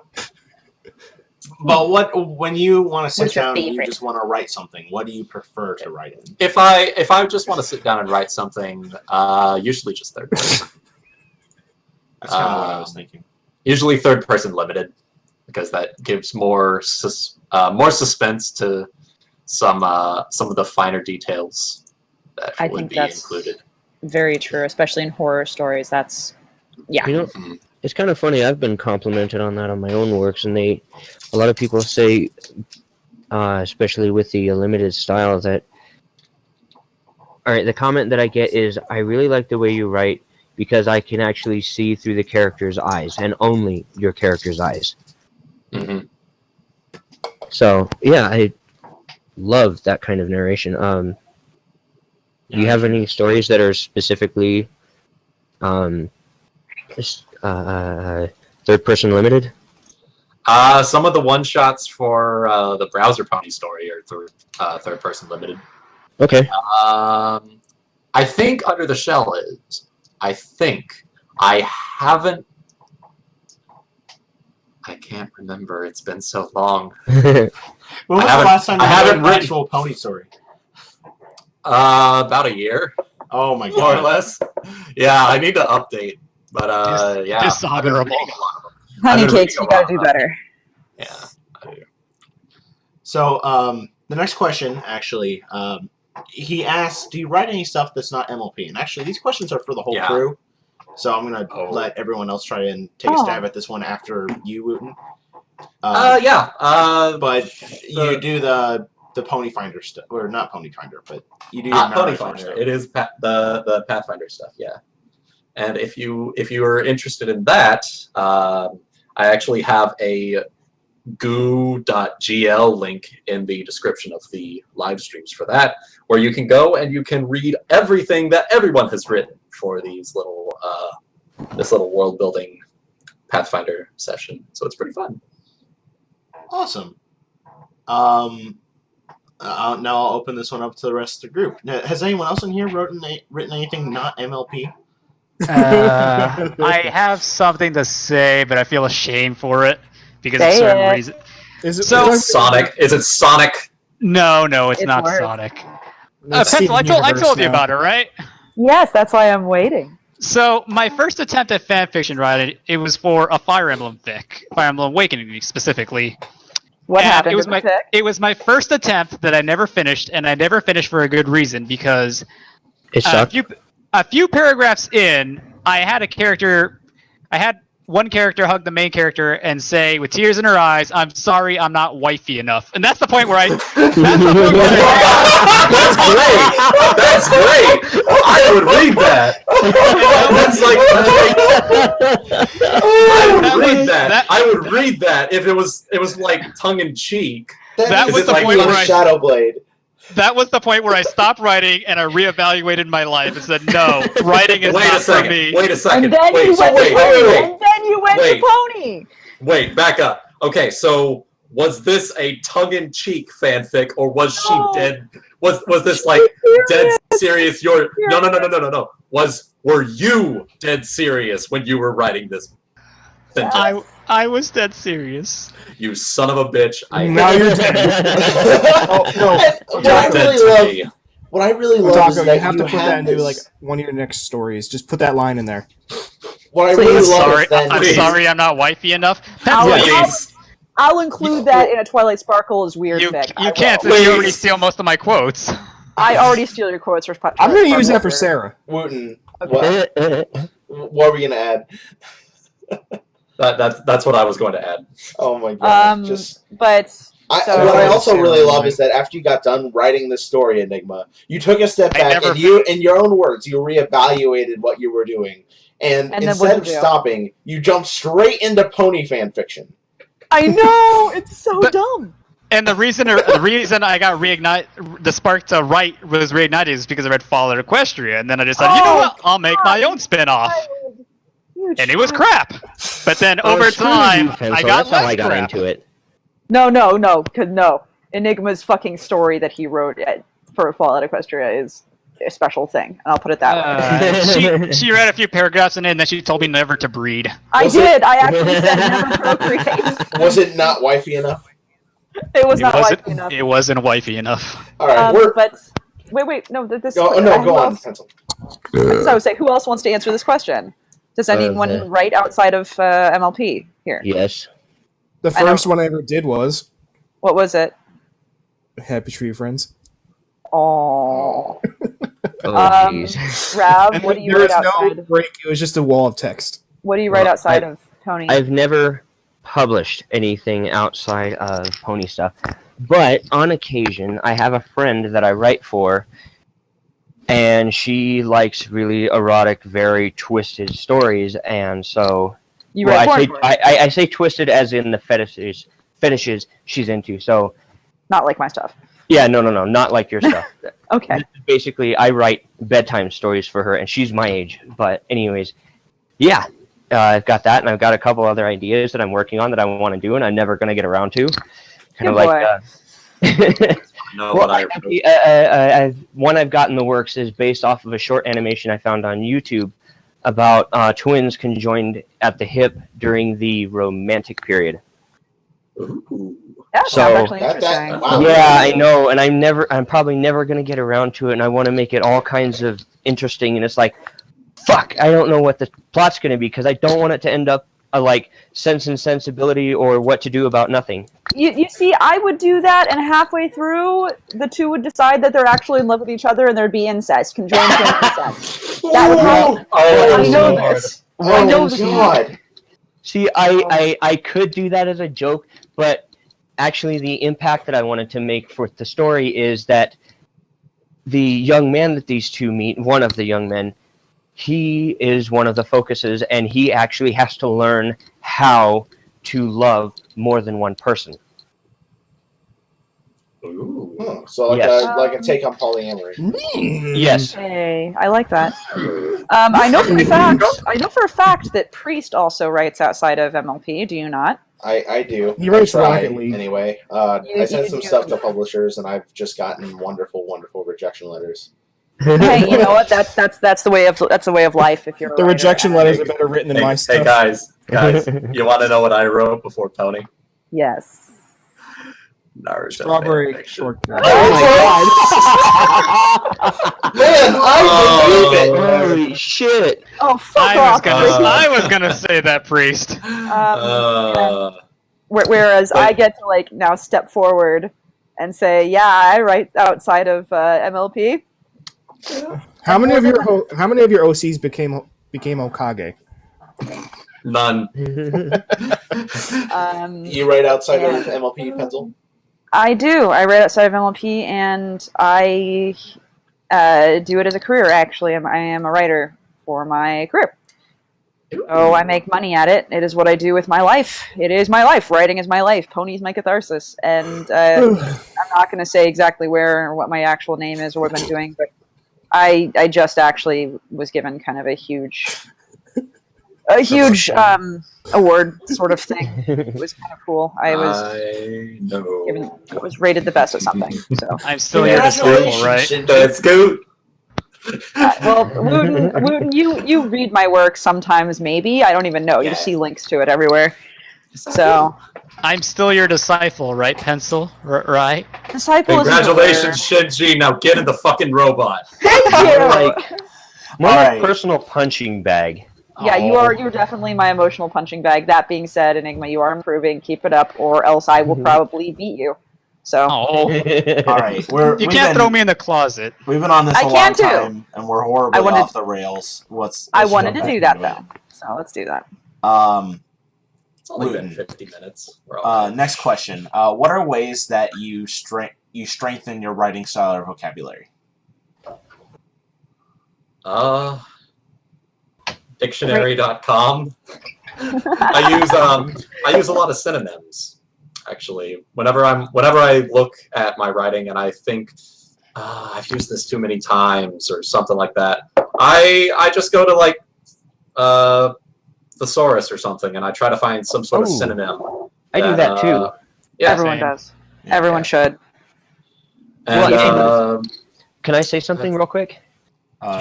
But when you want to sit What's your down and you favorite? just want to write something, what do you prefer to write in? If I just want to sit down and write something, usually just third person. That's kind of what I was thinking. Usually third person limited, because that gives more suspense to some of the finer details that I would think be that's included. very true, especially in horror stories. That's, yeah. You know, it's kind of funny. I've been complimented on that on my own works, and a lot of people say, especially with the limited style, that. All right, the comment that I get is, I really like the way you write because I can actually see through the character's eyes and only your character's eyes. Mm-hmm. So yeah, I love that kind of narration. Do you have any stories that are specifically third person limited? Some of the one shots for the Browser Pony story are third person limited. Okay. I think Under the Shell is. I think. I haven't. I can't remember. It's been so long. When was the last time you wrote an actual pony story? About a year, Oh my more or god. less. Yeah, I need to update. But yeah. Dishonorable. Honey been reading cakes, a you gotta lot do about better. Yeah, I do. So, the next question, actually, he asked, do you write any stuff that's not MLP? And actually, these questions are for the whole Yeah. crew. So I'm going to let everyone else try and take a stab at this one after you, Wooten. Yeah. But you do the Pony Finder stuff. Or not Pony Finder, but you do Not your Pony Mount Finder. stuff. It is the Pathfinder stuff, yeah. And if you are interested in that, I actually have a goo.gl link in the description of the live streams for that, where you can go and you can read everything that everyone has written for these little this little world building Pathfinder session. So it's pretty fun. Awesome. Now I'll open this one up to the rest of the group. Now, has anyone else in here written anything not MLP? I have something to say, but I feel ashamed for it because of Say certain it. reasons. Is it So- Sonic? Is it Sonic? No, it's It's not worse. Sonic. That's Pencil, I Steven told Universe you now. about it, right? Yes, that's why I'm waiting. So my first attempt at fan fiction writing, it was for a Fire Emblem fic, Fire Emblem Awakening specifically. What And happened it was to my the fic? it was my first attempt that I never finished, and I never finished for a good reason because It sucked. a few paragraphs in, I had one character hug the main character and say with tears in her eyes, "I'm sorry, I'm not wifey enough," and that's the point where That's great. I would read that. I would read that if it was like tongue in cheek. That was Is it the like point with where I Shadowblade. That was the point where I stopped writing and I reevaluated my life and said, "No, writing is Wait not a second. for me." Wait a And second. then Wait, you so went to Pony. wait. And then you went Wait. to Pony. Wait, back up. Okay, so was this a tongue-in-cheek fanfic, or was she No. dead? Was this like dead serious? No. Were you dead serious when you were writing this? sentence? I was dead serious. You son of a bitch! Now you're dead. Oh, no. What I really love, what I really love is Taco, that you have to put that into this. like one of your next stories. Just put that line in there. What I Please. really I'm love sorry. is that I'm Please. sorry. I'm not wifey enough. I'll, Pencil, I'll, Please. I'll include that in a Twilight Sparkle's weird you fic. you I can't. will. Since you Please. already steal most of my quotes. I already steal your quotes for. I'm going to use that for Sarah. Wooten. Okay. What were we gonna add? That's what I was going to add. Oh my god! But So- what I also Sarah really love Lloyd. is that after you got done writing this story, Enigma, you took a step I back never and you, in your own words, you reevaluated what you were doing, and then instead what'd of you do? stopping, you jumped straight into pony fan fiction. I know it's so But- dumb. And the reason I got the spark to write was reignited is because I read Fallout Equestria, and then I decided, you know Oh, what, I'll make my own spin-off. And it was crap. But then over screw you, time, Pencil. I got That's how less I got crap. into it. No. Enigma's fucking story that he wrote for Fallout Equestria is a special thing, and I'll put it that way. She read a few paragraphs in it, and then she told me never to breed. I Was it- did. I actually said never procreate. Was it not wifey enough? It was not wifey enough. It wasn't wifey enough. All right, But wait, no. This. go who on, else- pencil. So I would say, who else wants to answer this question? Does anyone write outside of MLP here? Yes. The I know. first one I ever did was What was it? Happy Tree Friends. Oh, Oh, jeez. Rav, And what do you there write was no outside? break. It was just a wall of text. What do you write Well, outside of Tony? I've never published anything outside of pony stuff, but on occasion, I have a friend that I write for, and she likes really erotic, very twisted stories, and so You well, write porn I say for it. I say twisted as in the fetishes she's into. So Not like my stuff. yeah, no, not like your stuff. Okay. Basically, I write bedtime stories for her, and she's my age. But anyways, yeah, I've got that, and I've got a couple other ideas that I'm working on that I want to do, and I'm never going to get around to. Kind Good of like. No, Well, but one I've got in the works is based off of a short animation I found on YouTube about twins conjoined at the hip during the Romantic period. Ooh. That So- sounds actually That- interesting. wow. Yeah, I know, and I'm probably never gonna get around to it, and I want to make it all kinds of interesting, and it's like, fuck, I don't know what the plot's gonna be, because I don't want it to end up like Sense and Sensibility or What to Do About Nothing. You see, I would do that, and halfway through, the two would decide that they're actually in love with each other, and there'd be incest, conjoined twin incest. That would happen. I know this. I know this. God. See, I could do that as a joke, but actually the impact that I wanted to make for the story is that the young man that these two meet, one of the young men, he is one of the focuses, and he actually has to learn how to love more than one person. Ooh. So like Yes. a take on polyamory. Yes. Hey, I like that. I know for a fact. I know for a fact that Priest also writes outside of MLP. Do you not? I do. He writes I try, Rocket League. anyway. You- I sent some you- stuff to publishers, and I've just gotten wonderful rejection letters. Hey, you know what? That's the way of life. If you're a The writer. rejection letters are better written than my Hey, stuff. guys, you want to know what I wrote before Pony? Yes. Naruto Strawberry fanfiction. shortcut. Oh Man, I believe it. Holy shit! Oh, fuck I was off. gonna, Ricky. I was gonna say that, Priest. Whereas But- I get to like now step forward and say, yeah, I write outside of MLP. How many of your OCs became Hokage? None. You write outside Yeah. of MLP pencil? I do. I write outside of MLP, and I do it as a career. Actually, I am a writer for my career. So I make money at it. It is what I do with my life. It is my life. Writing is my life. Pony's my catharsis. And I'm not going to say exactly where or what my actual name is or what I've been doing, but I just actually was given kind of a huge award sort of thing. It was kind of cool. I was rated the best at something. So I'm still your disciple, right? Let's go. well, Wuten, you read my work sometimes. Maybe I don't even know. You just see links to it everywhere. So I'm still your disciple, right, Pencil? Right? disciple. Congratulations, Shinji. Now get in the fucking robot. Thank More you. like Alright. personal punching bag. Yeah, you're definitely my emotional punching bag. That being said, Enigma, you are improving. Keep it up, or else I will probably beat you. So All Oh. right, You can't throw me in the closet. We've been on this I a long can too. time, and we're horribly off the rails. I let's wanted jump to back do that into it. though. So let's do that. It's only been Wuten. 50 minutes. We're all right. Next question. What are ways that you strengthen your writing style or vocabulary? Dictionary.com. I use a lot of synonyms. Actually, whenever I look at my writing and I think I've used this too many times or something like that, I just go to like thesaurus or something and I try to find some sort of synonym. I do that too. Yeah, Everyone does. Everyone should. And, Well, can I say something real quick?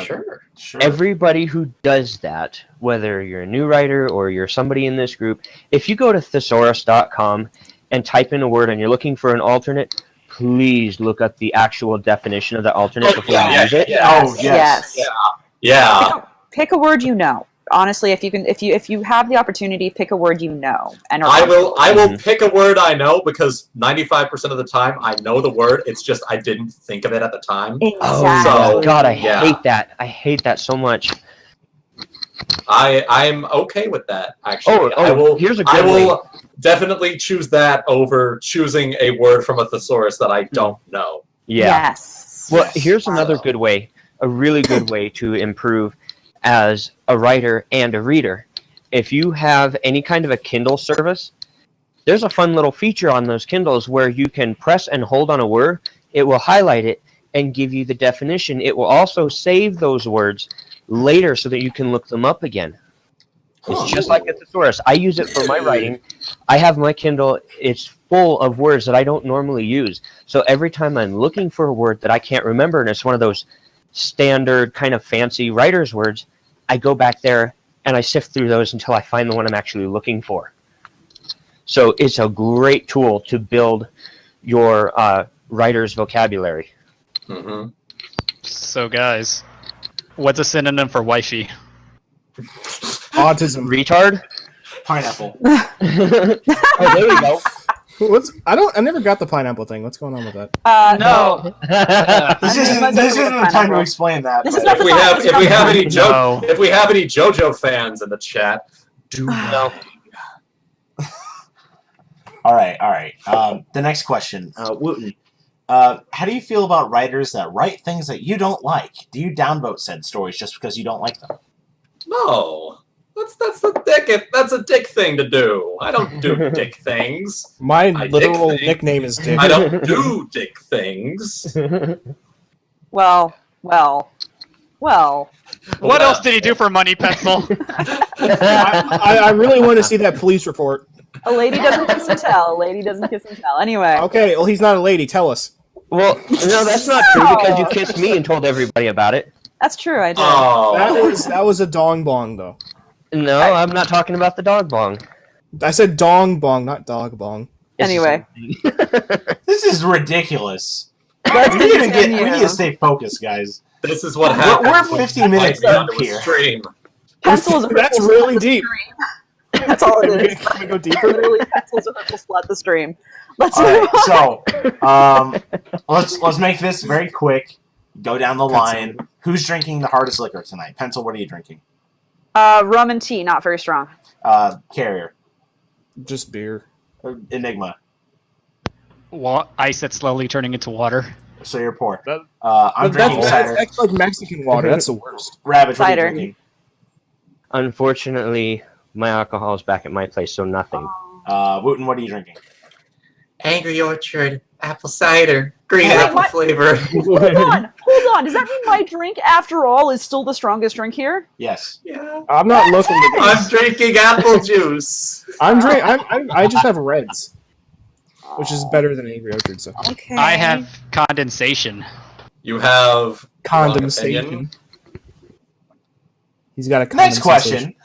Sure. Everybody who does that, whether you're a new writer or you're somebody in this group, if you go to thesaurus.com and type in a word and you're looking for an alternate, please look up the actual definition of the alternate before you use it. Yes. Yeah. Pick a word you know. Honestly, if you have the opportunity, pick a word you know. And I will pick a word I know because 95% of the time I know the word. It's just I didn't think of it at the time. Oh God, I yeah. hate that. I hate that so much. I'm okay with that actually. Here's a good I will definitely choose that over choosing a word from a thesaurus that I don't know. Yeah. Yes. Well, here's another good way, a really good way to improve as a writer and a reader. If you have any kind of a Kindle service, there's a fun little feature on those Kindles where you can press and hold on a word, it will highlight it and give you the definition. It will also save those words later so that you can look them up again. It's just like a thesaurus. I use it for my writing. I have my Kindle, it's full of words that I don't normally use. So every time I'm looking for a word that I can't remember, and it's one of those standard kind of fancy writer's words, I go back there and I sift through those until I find the one I'm actually looking for. So it's a great tool to build your writer's vocabulary. Mm-hmm. So, guys, what's a synonym for wifey? Autism. Retard? Pineapple. Oh, there we go. I never got the pineapple thing. What's going on with that? No. This isn't the time to explain that. This is but- not If we have any JoJo fans in the chat, do know. All right. The next question, Wooten. How do you feel about writers that write things that you don't like? Do you downvote said stories just because you don't like them? No. That's a dick thing to do. I don't do dick things. My I literal dick things. nickname is Dick. I don't do dick things. Well. What else did he do for money, Pencil? I really want to see that police report. A lady doesn't kiss and tell. A lady doesn't kiss and tell. Anyway. Okay, well, he's not a lady. Tell us. Well, no, that's not true because you kissed me and told everybody about it. That's true, I did. Oh. That was a dong bong, though. No, I'm not talking about the dog bong. I said dong bong, not dog bong. Anyway. This is ridiculous. Let's We need continue. to stay focused, guys. This is what happens. We're 15 minutes deep here. Stream. Pencil is a That's purple really splat the deep. stream. That's all it is. Can we go deeper? Literally, pencils a purple splat the stream. Let's All move right, on. so let's make this very quick. Go down the line. Who's drinking the hardest liquor tonight? Pencil, what are you drinking? Rum and tea, not very strong. Carrier. Just beer. Enigma. Ice that's slowly turning into water. So you're poor. That- I'm drinking cider. That's like Mexican water. That's the worst. Ravage, what are you Cider. drinking? Unfortunately, my alcohol is back at my place, so nothing. Wooten, what are you drinking? Angry Orchard, apple cider, green Wait, apple what? flavor. Hold on. Does that mean my drink, after all, is still the strongest drink here? Yes. Yeah. I'm not looking to I'm drinking apple juice. I just have Reds, which is better than Angry Orchard. So Okay. I have condensation. You have condensation. He's got a Next condensation. question.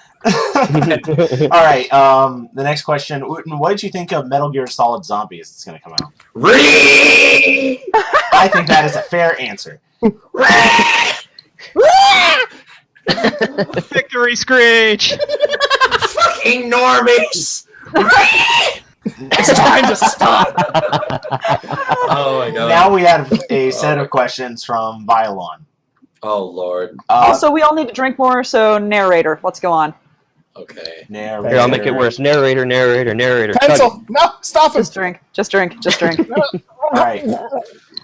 All right. The next question. Wooten, what did you think of Metal Gear Solid Zombies that's going to come out? I think that is a fair answer. Victory screech! Fucking normies! It's time to stop. Oh my god. Now we have a set of questions from Violon. Oh lord. Also, we all need to drink more, so narrator, let's go on. Okay. Narrator. Here, I'll make it worse. Narrator. Pencil. No, stop it. Just drink. All right.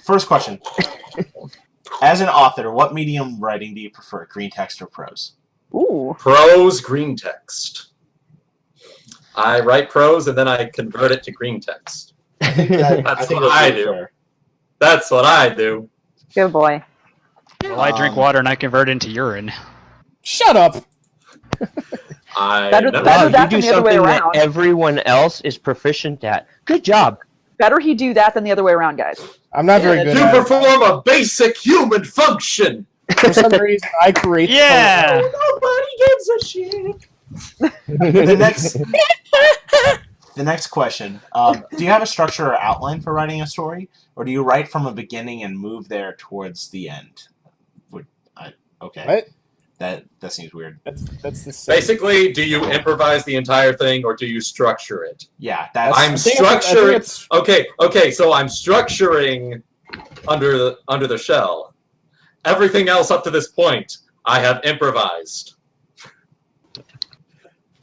First question. As an author, what medium writing do you prefer, green text or prose? Ooh. Prose green text. I write prose and then I convert it to green text. That's what I do. That's what I do. Good boy. Well, I drink water and I convert it into urine. Shut up. Better Wow, that you than do the other way something that around. everyone else is proficient at. Good job. Better he do that than the other way around, guys. I'm not very good To at it. perform a basic human function. For some reason, I create. Yeah! Nobody gives a shit. The next question. Do you have a structure or outline for writing a story, or do you write from a beginning and move there towards the end? Okay. What? That seems weird. That's the same. Basically, do you improvise the entire thing or do you structure it? Yeah, that's. I'm I think it's- Okay, so I'm structuring under the shell. Everything else up to this point, I have improvised.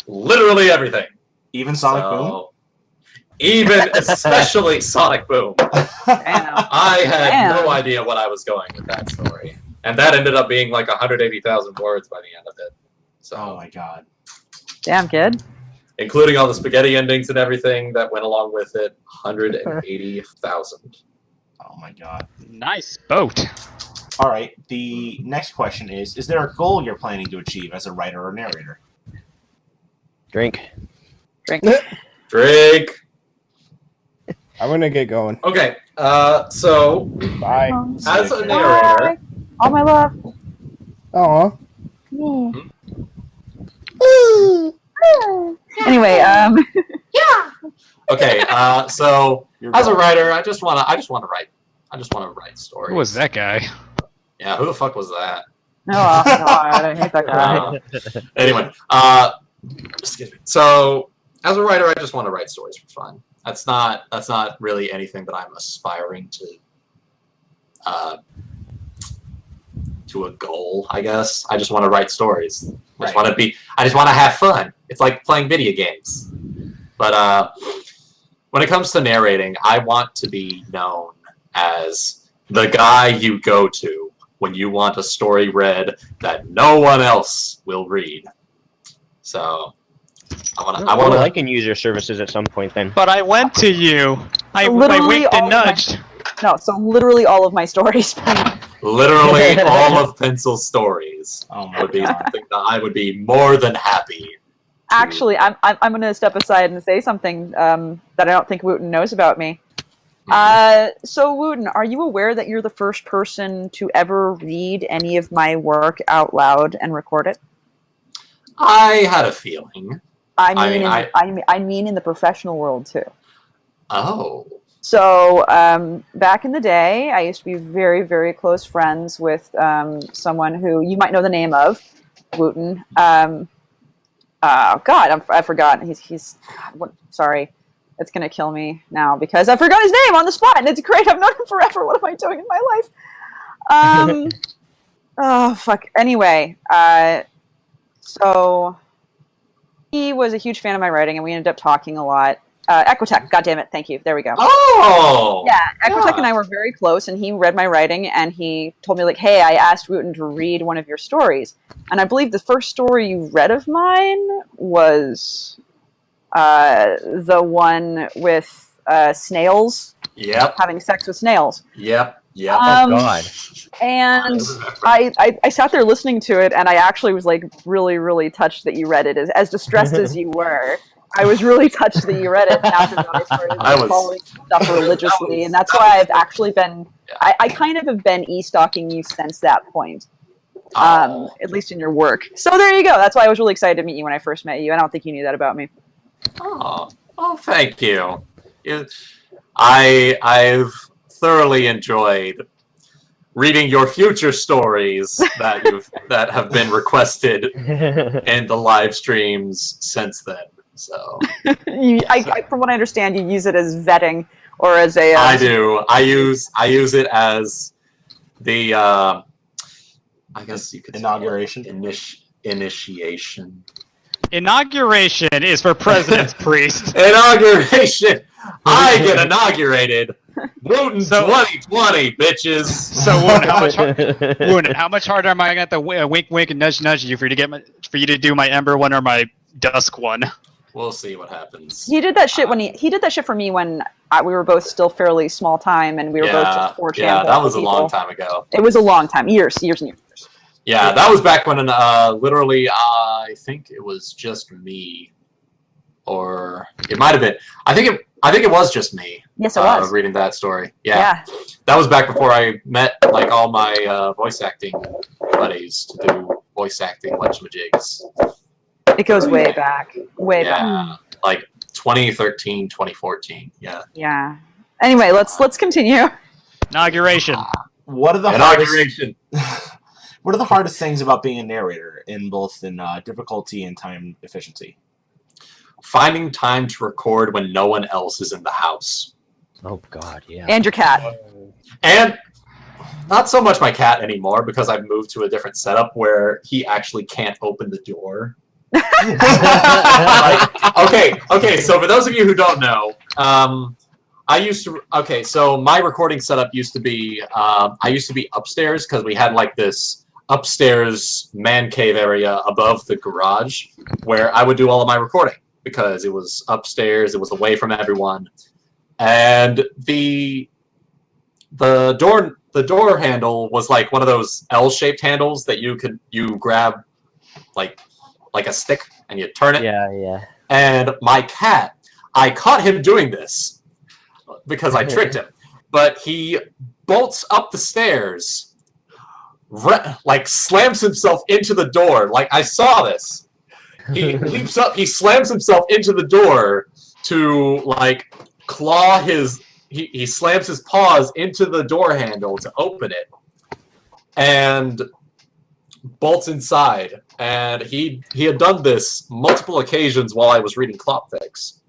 Literally everything. Even Sonic Boom. Even especially Sonic Boom. Damn. I had Damn. no idea what I was going with that story. And that ended up being like 180,000 words by the end of it. So, Oh my god. Damn, kid. including all the spaghetti endings and everything that went along with it, 180,000. Oh my god. Nice boat. All right. The next question is there a goal you're planning to achieve as a writer or narrator? Drink. Drake. I'm gonna get going. Okay, so Bye. as a narrator, All my love. Aw. Anyway, okay, so Your as a goal. writer, I just want to write stories. Who was that guy? Yeah, who the fuck was that? oh god, I hate that guy. Anyway, excuse me. So as a writer, I just want to write stories for fun. That's not really anything that I'm aspiring to a goal, I guess. I just want to write stories. I just want to have fun. It's like playing video games. But when it comes to narrating, I want to be known as the guy you go to when you want a story read that no one else will read. So I can use your services at some point then. But I went to you. I winked and nudged. No, so literally all of my stories. literally all of Pencil's stories Oh my would be god. something that I would be more than happy. Actually, I'm going to step aside and say something that I don't think Wuten knows about me. So Wuten, are you aware that you're the first person to ever read any of my work out loud and record it? I had a feeling. I mean in the professional world too. Oh. So back in the day, I used to be very, very close friends with someone who you might know the name of, Wuten. I forgot. He's sorry. It's gonna kill me now because I forgot his name on the spot, and it's great. I've known him forever. What am I doing in my life? Oh fuck. Anyway, so he was a huge fan of my writing, and we ended up talking a lot. Equitech, goddammit, thank you. There we go. Oh! Yeah, Equitech and I were very close, and he read my writing, and he told me, like, hey, I asked Wuten to read one of your stories. And I believe the first story you read of mine was the one with snails. Yep. Having sex with snails. Yep. Oh, God. And I sat there listening to it, and I actually was, like, really, really touched that you read it. As distressed as you were, I was really touched that you read it after that I started following stuff religiously, and that's why I've actually been... I kind of have been e-stalking you since that point, at least in your work. So there you go. That's why I was really excited to meet you when I first met you. I don't think you knew that about me. Oh, thank you. I've thoroughly enjoyed reading your future stories that have been requested in the live streams since then. So, from what I understand, you use it as vetting or as a. I do. I use it as the. I guess you could Inauguration. Initiation. Inauguration is for President's Priest. Inauguration. I get inaugurated. Wuten 2020, bitches. So Wuten, how much harder am I going to wink, wink, and nudge, nudge you for you to do my Ember one or my Dusk one? We'll see what happens. He did that shit he did that shit for me when we were both still fairly small time, and we were both just 4chan. Yeah, that was a long time ago. It was a long time, years and years. Yeah, that was back when literally I think it was just me, or it might have been. I think it was just me. Yes, it was. Reading that story. Yeah, that was back before I met like all my voice acting buddies to do voice acting whatchamajigs. It goes way back. Way back. Like 2013, 2014. Yeah. Yeah. Anyway, let's continue. Inauguration. What are the Inauguration. What are the hardest things about being a narrator in both difficulty and time efficiency? Finding time to record when no one else is in the house. Oh, God, yeah. And your cat. And not so much my cat anymore because I've moved to a different setup where he actually can't open the door. Okay, so for those of you who don't know, so my recording setup used to be, I used to be upstairs because we had like this upstairs man cave area above the garage where I would do all of my recording because it was upstairs, it was away from everyone, and the door handle was like one of those L-shaped handles that you grab like a stick and you turn it. Yeah. And my cat, I caught him doing this because I tricked him, but he bolts up the stairs, like slams himself into the door. Like I saw this. He leaps up, he slams himself into the door to like claw he slams his paws into the door handle to open it and bolts inside. And he had done this multiple occasions while I was reading Clopfix.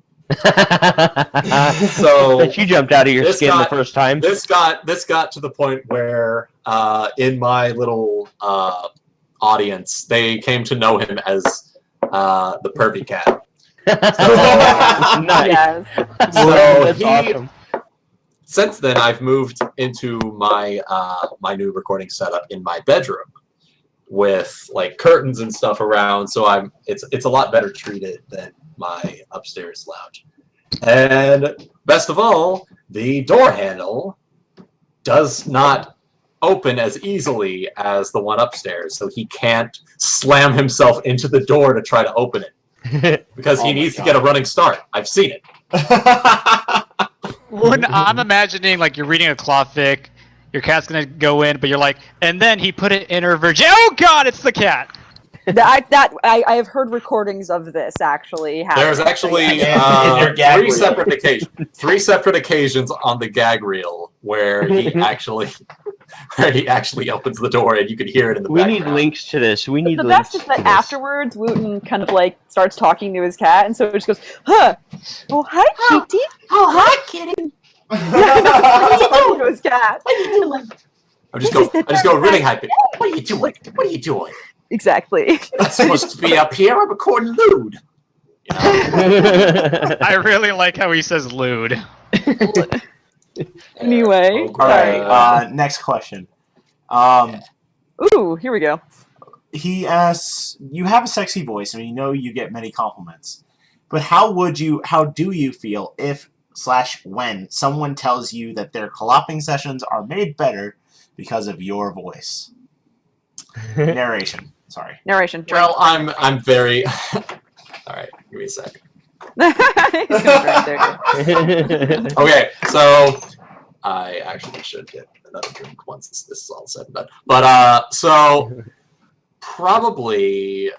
So you jumped out of your skin the first time. This got to the point where in my little audience, they came to know him as the Pervy Cat. Nice. Yes. So That's awesome. since then, I've moved into my my new recording setup in my bedroom with like curtains and stuff around. So it's a lot better treated than my upstairs lounge. And best of all, the door handle does not open as easily as the one upstairs, so he can't slam himself into the door to try to open it because he needs to get a running start. I've seen it. When I'm imagining like you're reading a clothic, your cat's gonna go in, but you're like, and then he put it in her virgin. Oh God, it's the cat. I have heard recordings of this actually. There's actually in your gag three reel. separate occasions on the gag reel where he actually opens the door and you can hear it in the We need background. links to this. We need The links best is to that this. afterwards, Wuten kind of like starts talking to his cat, and so it just goes, "Huh? Oh, hi, kitty. Oh, hi, kitty. What are you doing to his cat?" I just go really hype it. What are you doing? What are you doing? Exactly. I'm supposed to be up here. I'm recording lewd. You know? I really like how he says lewd. Anyway, All right. Next question. Ooh, here we go. He asks, "You have a sexy voice, and we know you get many compliments. But how do you feel if/when someone tells you that their collaping sessions are made better because of your voice?" Narration. Sorry. Narration. Well, I'm very. All right, give me a second. He's gonna drink there. Okay, so I actually should get another drink once this is all said and done. But so probably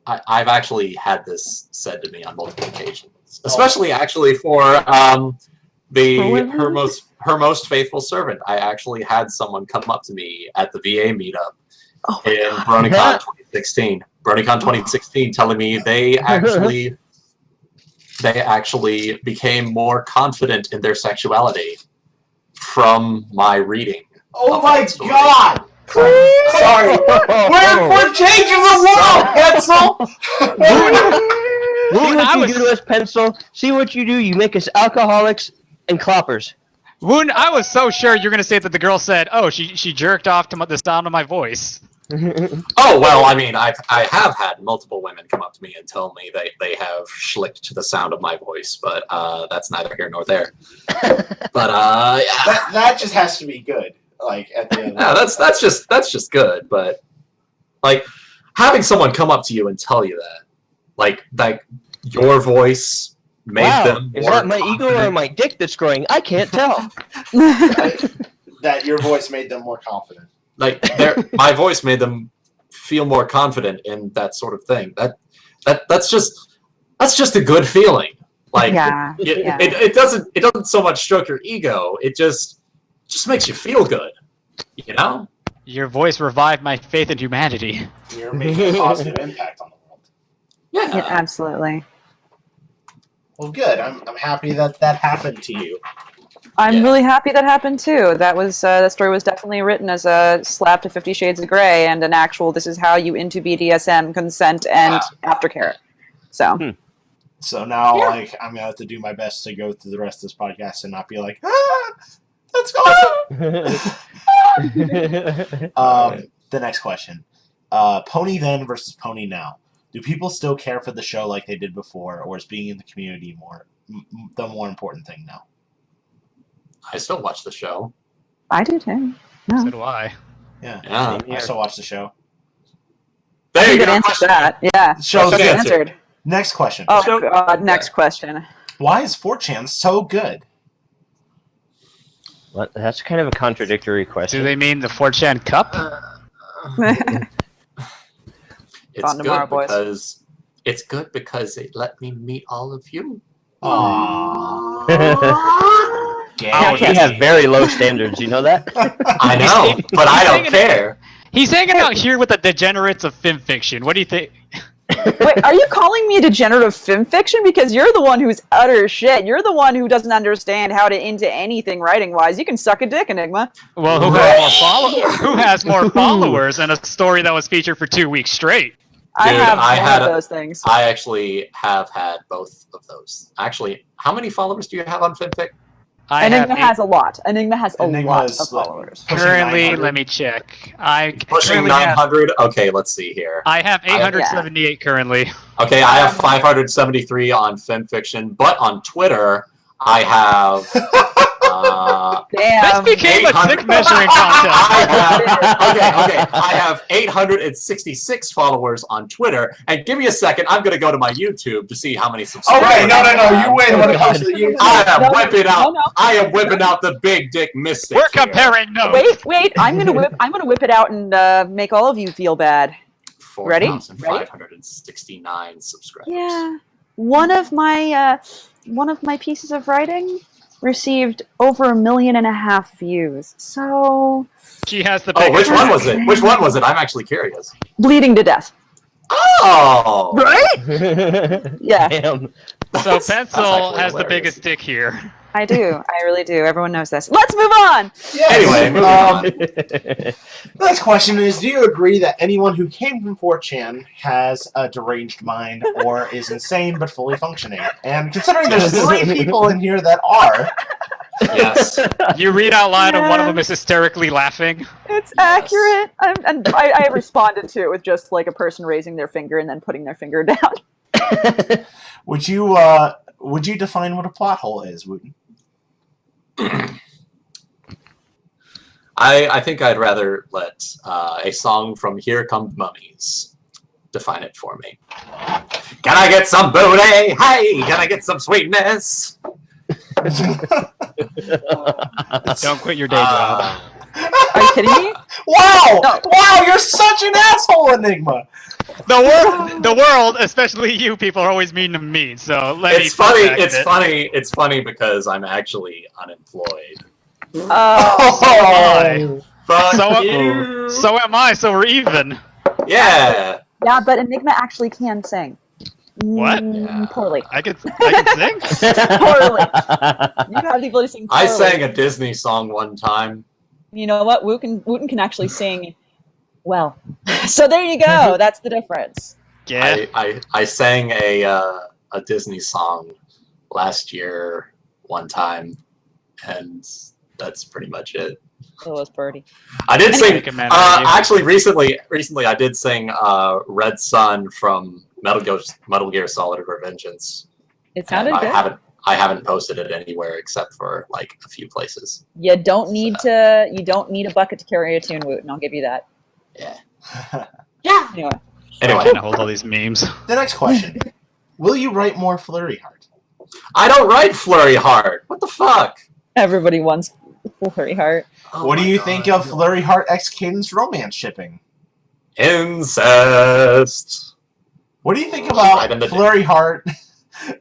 I've actually had this said to me on multiple occasions, especially actually for her most faithful servant. I actually had someone come up to me at the VA meetup in BronyCon 2016. BronyCon 2016, telling me they actually became more confident in their sexuality from my reading. Oh my God! Sorry. We're changing the world, Pencil! See what you do to us, Pencil. See what you do. You make us alcoholics and cloppers. Woon, I was so sure you were gonna say that the girl said, "Oh, she jerked off to the sound of my voice." Oh well, I mean, I have had multiple women come up to me and tell me they have schlicked to the sound of my voice, but that's neither here nor there. But yeah, That just has to be good. Like at the end. yeah, that's just good. But like having someone come up to you and tell you that, like your voice made them Is more that my ego or confident. my dick that's growing? I can't tell. That your voice made them more confident. Like my voice made them feel more confident in that sort of thing. That's just a good feeling. Like Yeah. it doesn't so much stroke your ego. It just makes you feel good. You know? Your voice revived my faith in humanity. You're making a positive impact on the world. Yeah. Yeah, absolutely. Well, good. I'm happy that happened to you. I'm really happy that happened too. That was that story was definitely written as a slap to 50 Shades of Grey and an actual this is how you into BDSM, consent, and aftercare. So So now, like, I'm gonna have to do my best to go through the rest of this podcast and not be like, that's awesome. The next question: Pony then versus Pony now. Do people still care for the show like they did before, or is being in the community the more important thing now? I still watch the show. I do too. No. So do I. Yeah, Yeah. I still watch the show. I There you think go. it answers that. Yeah. Show's Good Answered. Next question: Oh God! Next question. Why is 4chan so good? What? That's kind of a contradictory question. Do they mean the 4chan cup? It's On tomorrow, good boys. because it let me meet all of you. Aww. Yeah, We have very low standards, you know that? I know, but I don't care. He's hanging out here with the degenerates of film fiction. What do you think? Wait, are you calling me a degenerate of film fiction? Because you're the one who's utter shit. You're the one who doesn't understand how to into anything writing wise. You can suck a dick, Enigma. Well, who has more followers and a story that was featured for 2 weeks straight? I Dude, have I one had of a- those things. I actually have had both of those. Actually, how many followers do you have on FinFic? Enigma has a lot. Enigma has a Enigma lot is of followers. pushing currently, 900. let me check. I Pushing currently have, 900. Okay, let's see here. I have 878 currently. Okay, I have 573 on FemFiction, but on Twitter, I have. This Damn. became a 800 sick measuring contest. I have 866 followers on Twitter, and give me a second. I'm going to go to my YouTube to see how many subscribers. Okay, no, you win when it comes to the YouTube. I am No, whipping out. no. I am whipping out the big dick mystic. We're comparing notes. Wait! I'm gonna whip it out and make all of you feel bad. Ready? 4,569 subscribers. Yeah. One of my pieces of writing received over 1.5 million views. So She has the Oh, biggest. which one was it? Which one was it? I'm actually curious. bleeding to death. Oh, Right? Yeah, Damn. So That's Pencil actually has the hilarious. biggest dick here. I do. I really do. Everyone knows this. Let's move on. Yes. Anyway, moving on. The next question is: do you agree that anyone who came from 4chan has a deranged mind or is insane but fully functioning? And considering there's 3 people in here that are, Yes. You read out loud and one of them is hysterically laughing. It's accurate. I responded to it with just like a person raising their finger and then putting their finger down. would you define what a plot hole is, Wooten? I think I'd rather let a song from Here Come Mummies define it for me. Can I get some booty? Hey, can I get some sweetness? Don't quit your day job. Are you kidding me? Wow! No. Wow, you're such an asshole, Enigma! The world, especially you people, are always mean to me. So let me. It's funny. fact It's it. funny. It's funny because I'm actually unemployed. Oh. Fuck So- you. So am I. So we're even. Yeah. Yeah, but Enigma actually can sing. What? Yeah. Poorly. I can sing. Poorly. You have the ability to sing poorly. I sang a Disney song one time. You know what? Wooten can actually sing well. So there you go. That's the difference. Yeah. I sang a Disney song last year one time, and that's pretty much it. It was pretty. I did sing. Recommend you. Actually, recently I did sing Red Sun from Metal Gear Solid Revengeance. It sounded And good. I haven't posted it anywhere except for like a few places. You don't need a bucket to carry a tune, Wooten. I'll give you that. Anyway. I'm Anyway, gonna hold all these memes. The next question: will you write more Flurry Heart? I don't write Flurry Heart. What the fuck? Everybody wants Flurry Heart. Oh What do my you God. think of Flurry Heart X Cadence romance shipping? Incest. What do you think Right in about the Flurry Heart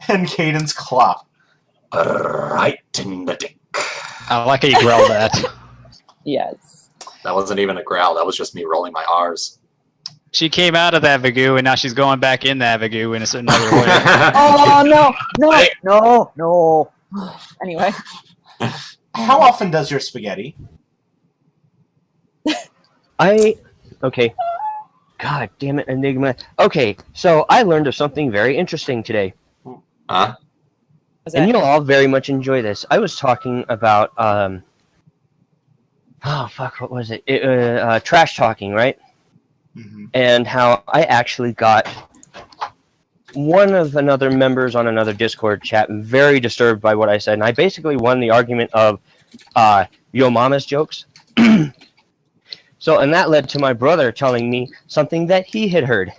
and Cadence Clop? Right in the dick. I like how you growl that. Yes. That wasn't even a growl. That was just me rolling my R's. She came out of that Vagoo and now she's going back in that Vagoo in another way. Oh no! Hey. No! Anyway, How often does your spaghetti? Okay. God damn it, Enigma. Okay, so I learned of something very interesting today. Huh? was And that? you'll all very much enjoy this. I was talking about, what was it? Trash talking, right? Mm-hmm. And how I actually got one of another members on another Discord chat very disturbed by what I said. And I basically won the argument of yo mama's jokes. So, and that led to my brother telling me something that he had heard.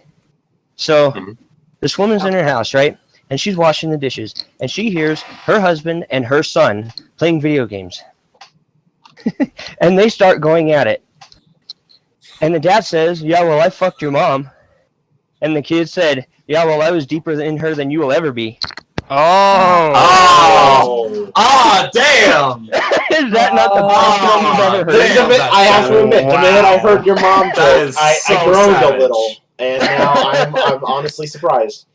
So, Mhm. this woman's in her house, right? And she's washing the dishes. And she hears her husband and her son playing video games. And they start going at it. And the dad says, yeah, well, I fucked your mom. And the kid said, yeah, well, I was deeper in her than you will ever be. Oh. Oh! Ah, damn! Is that not the best one you've ever The- heard? Damn, that's I have to admit, the minute I wow. heard your mom That joke, is I so groaned savage. a little, and now I'm honestly surprised.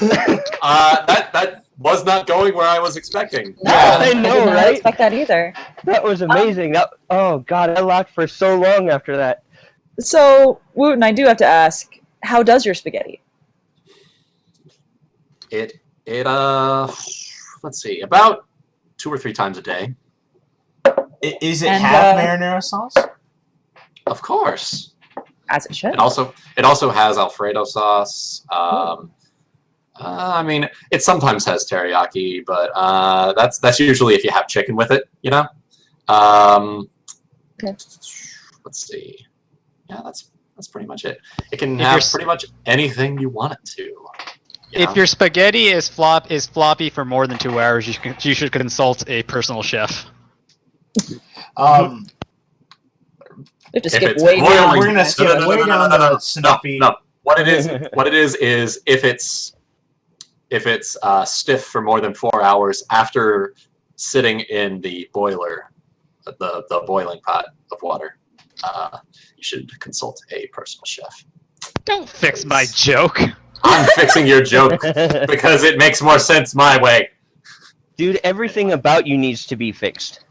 That was not going where I was expecting. No, I did know, not right? expect that either. That was amazing. Oh, God, I laughed for so long after that. So, Wooten, I do have to ask, how does your spaghetti? It let's see, about 2 or 3 times a day. Is it And, half marinara sauce? Of course. As it should. It also has Alfredo sauce. I mean, it sometimes has teriyaki, but that's usually if you have chicken with it, you know. Okay. Let's see. Yeah, that's pretty much it. It can If have you're- pretty much anything you want it to. You If know? your spaghetti is floppy for more than 2 hours, you should consult a personal chef. We have to If skip it's way boiling- down. We're gonna skip way down to Snuffy. No. What it is if it's stiff for more than 4 hours after sitting in the boiler, the boiling pot of water, you should consult a personal chef. Don't fix my joke. I'm fixing your joke because it makes more sense my way. Dude, everything about you needs to be fixed.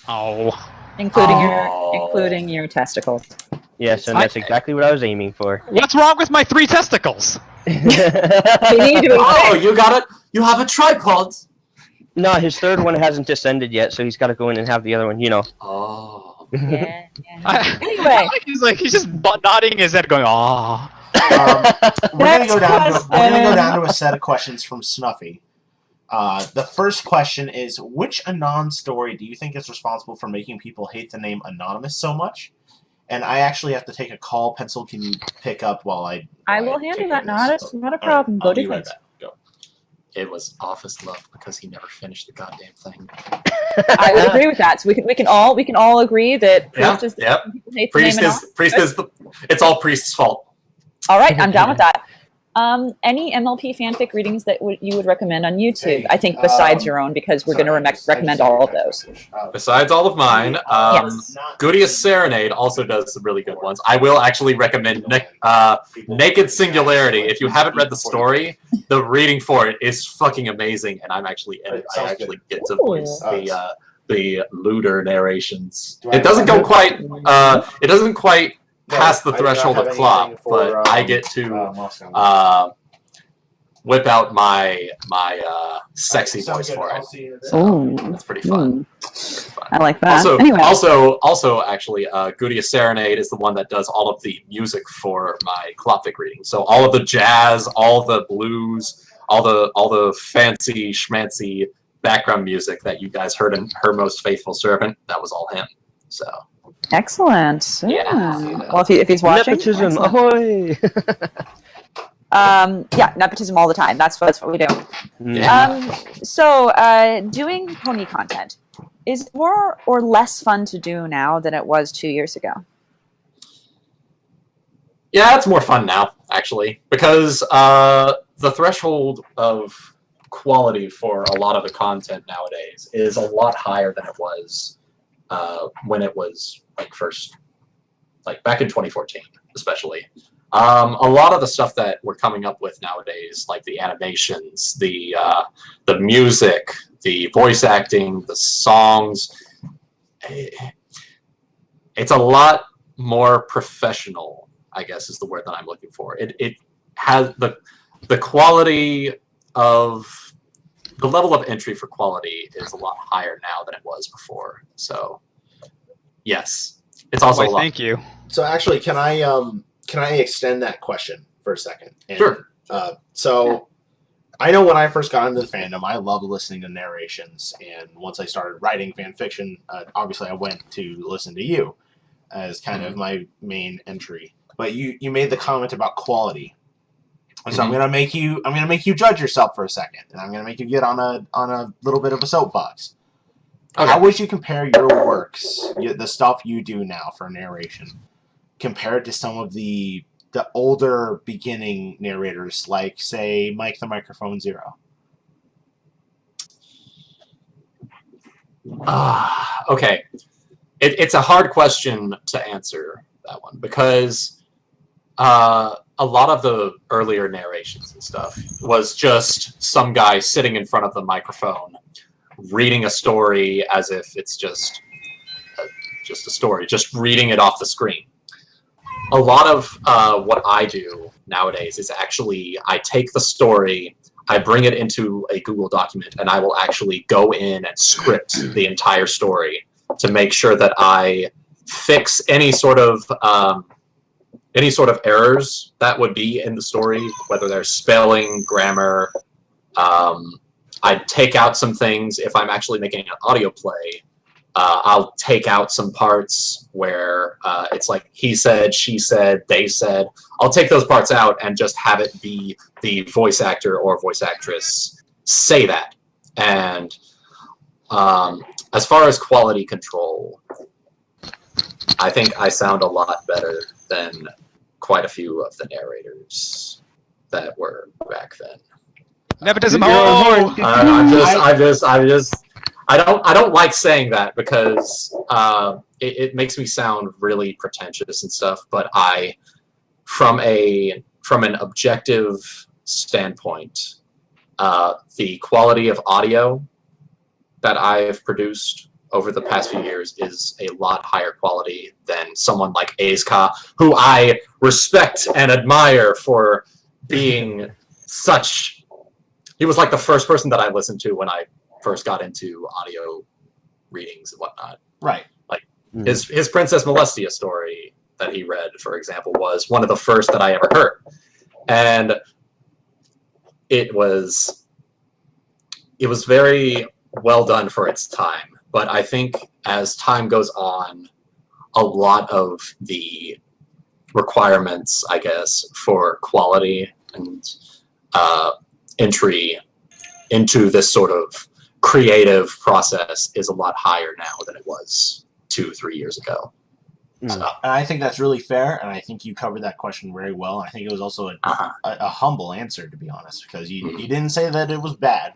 Oh. Including your testicles. Yes, and that's exactly what I was aiming for. What's wrong with my 3 testicles? They need to be Oh, you got it. You have a tripod. No, his third one hasn't descended yet, so he's got to go in and have the other one, you know. Oh. Yeah. Anyway, he's just nodding his head, going, "Ah." We're gonna go down Question. to a set of questions from Snuffy. The first question is, which Anon story do you think is responsible for making people hate the name Anonymous so much? And I actually have to take a call. Pencil, can you pick up while I will take handle that. care of this? Not a All problem. I'll Go do be right things. back. Go. It was office love because he never finished the goddamn thing. I would agree with that. So we can all agree that Priest is the Yep. people hate the name Priest is it's all Priest's fault. All right, I'm down with that. Any MLP fanfic readings that you would recommend on YouTube? I think besides your own, because we're going to recommend all of those. Besides all of mine, Yes. Goodiest Serenade also does some really good ones. I will actually recommend Naked Singularity. If you haven't read the story, the reading for it is fucking amazing, and I actually get to voice the looter narrations. It doesn't go quite. It doesn't quite pass the threshold of clop, but I get to whip out my sexy voice for it. Ooh. That's pretty fun. I like that. Also, Anyway. actually, Goodiest Serenade is the one that does all of the music for my Klopvik reading. So all of the jazz, all the blues, all the fancy schmancy background music that you guys heard in Her Most Faithful Servant, that was all him. So Excellent. Yeah. Well, if he's watching. Nepotism, excellent. ahoy! Yeah, nepotism all the time. That's what we do. Yeah. So, doing pony content, is it more or less fun to do now than it was 2 years ago? Yeah, it's more fun now, actually, because the threshold of quality for a lot of the content nowadays is a lot higher than it was when it was first, back in 2014, especially. A lot of the stuff that we're coming up with nowadays, like the animations, the music, the voice acting, the songs, it's a lot more professional, I guess is the word that I'm looking for. It has the quality of the level of entry for quality is a lot higher now than it was before. So yes, it's also a lot. Thank you. So actually, can I extend that question for a second? And, Sure. So I know when I first got into the fandom, I loved listening to narrations, and once I started writing fan fiction, obviously I went to listen to you as kind of my main entry. But you made the comment about quality. So I'm gonna make you judge yourself for a second, and I'm gonna make you get on a little bit of a soapbox. Okay. How would you compare your works, the stuff you do now for narration, compared to some of the older beginning narrators, like say Mike the Microphone Zero? Okay, it's a hard question to answer, that one, because a lot of the earlier narrations and stuff was just some guy sitting in front of the microphone reading a story as if it's just a story, just reading it off the screen. A lot of what I do nowadays is actually I take the story, I bring it into a Google document, and I will actually go in and script the entire story to make sure that I fix any sort of errors that would be in the story, whether they're spelling, grammar. I'd take out some things if I'm actually making an audio play. I'll take out some parts where it's like he said, she said, they said. I'll take those parts out and just have it be the voice actor or voice actress say that. And as far as quality control, I think I sound a lot better than quite a few of the narrators that were back then. Nepotism. I don't like saying that because it makes me sound really pretentious and stuff. But from an objective standpoint, the quality of audio that I've produced over the past few years is a lot higher quality than someone like Aizka, who I respect and admire for being such. He was like the first person that I listened to when I first got into audio readings and whatnot. Right. Like his Princess Molestia story that he read, for example, was one of the first that I ever heard. And it was very well done for its time. But I think as time goes on, a lot of the requirements, I guess, for quality and entry into this sort of creative process is a lot higher now than it was 2-3 years ago. So, and I think that's really fair, and I think you covered that question very well. And I think it was also a humble answer, to be honest, because you didn't say that it was bad.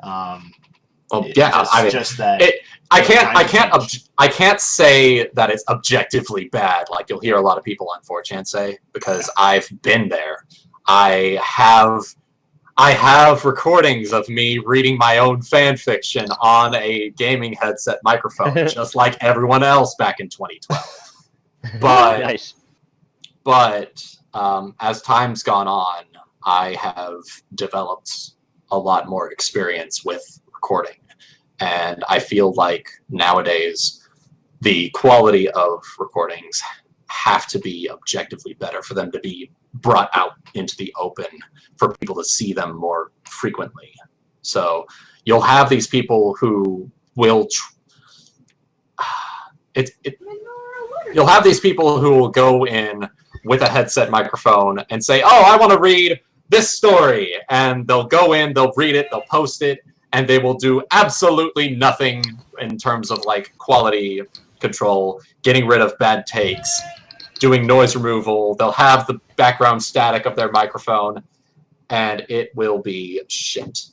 I can't say that it's objectively bad. Like you'll hear a lot of people on 4chan say, because I've been there. I have recordings of me reading my own fan fiction on a gaming headset microphone, just like everyone else back in 2012. But Nice. But as time's gone on, I have developed a lot more experience with recording. And I feel like nowadays the quality of recordings have to be objectively better for them to be brought out into the open for people to see them more frequently. So you'll have these people who will you'll have these people who will go in with a headset microphone and say, oh, I want to read this story. And they'll go in, they'll read it, they'll post it, and they will do absolutely nothing in terms of like quality control, getting rid of bad takes, doing noise removal. They'll have the background static of their microphone, and it will be shit.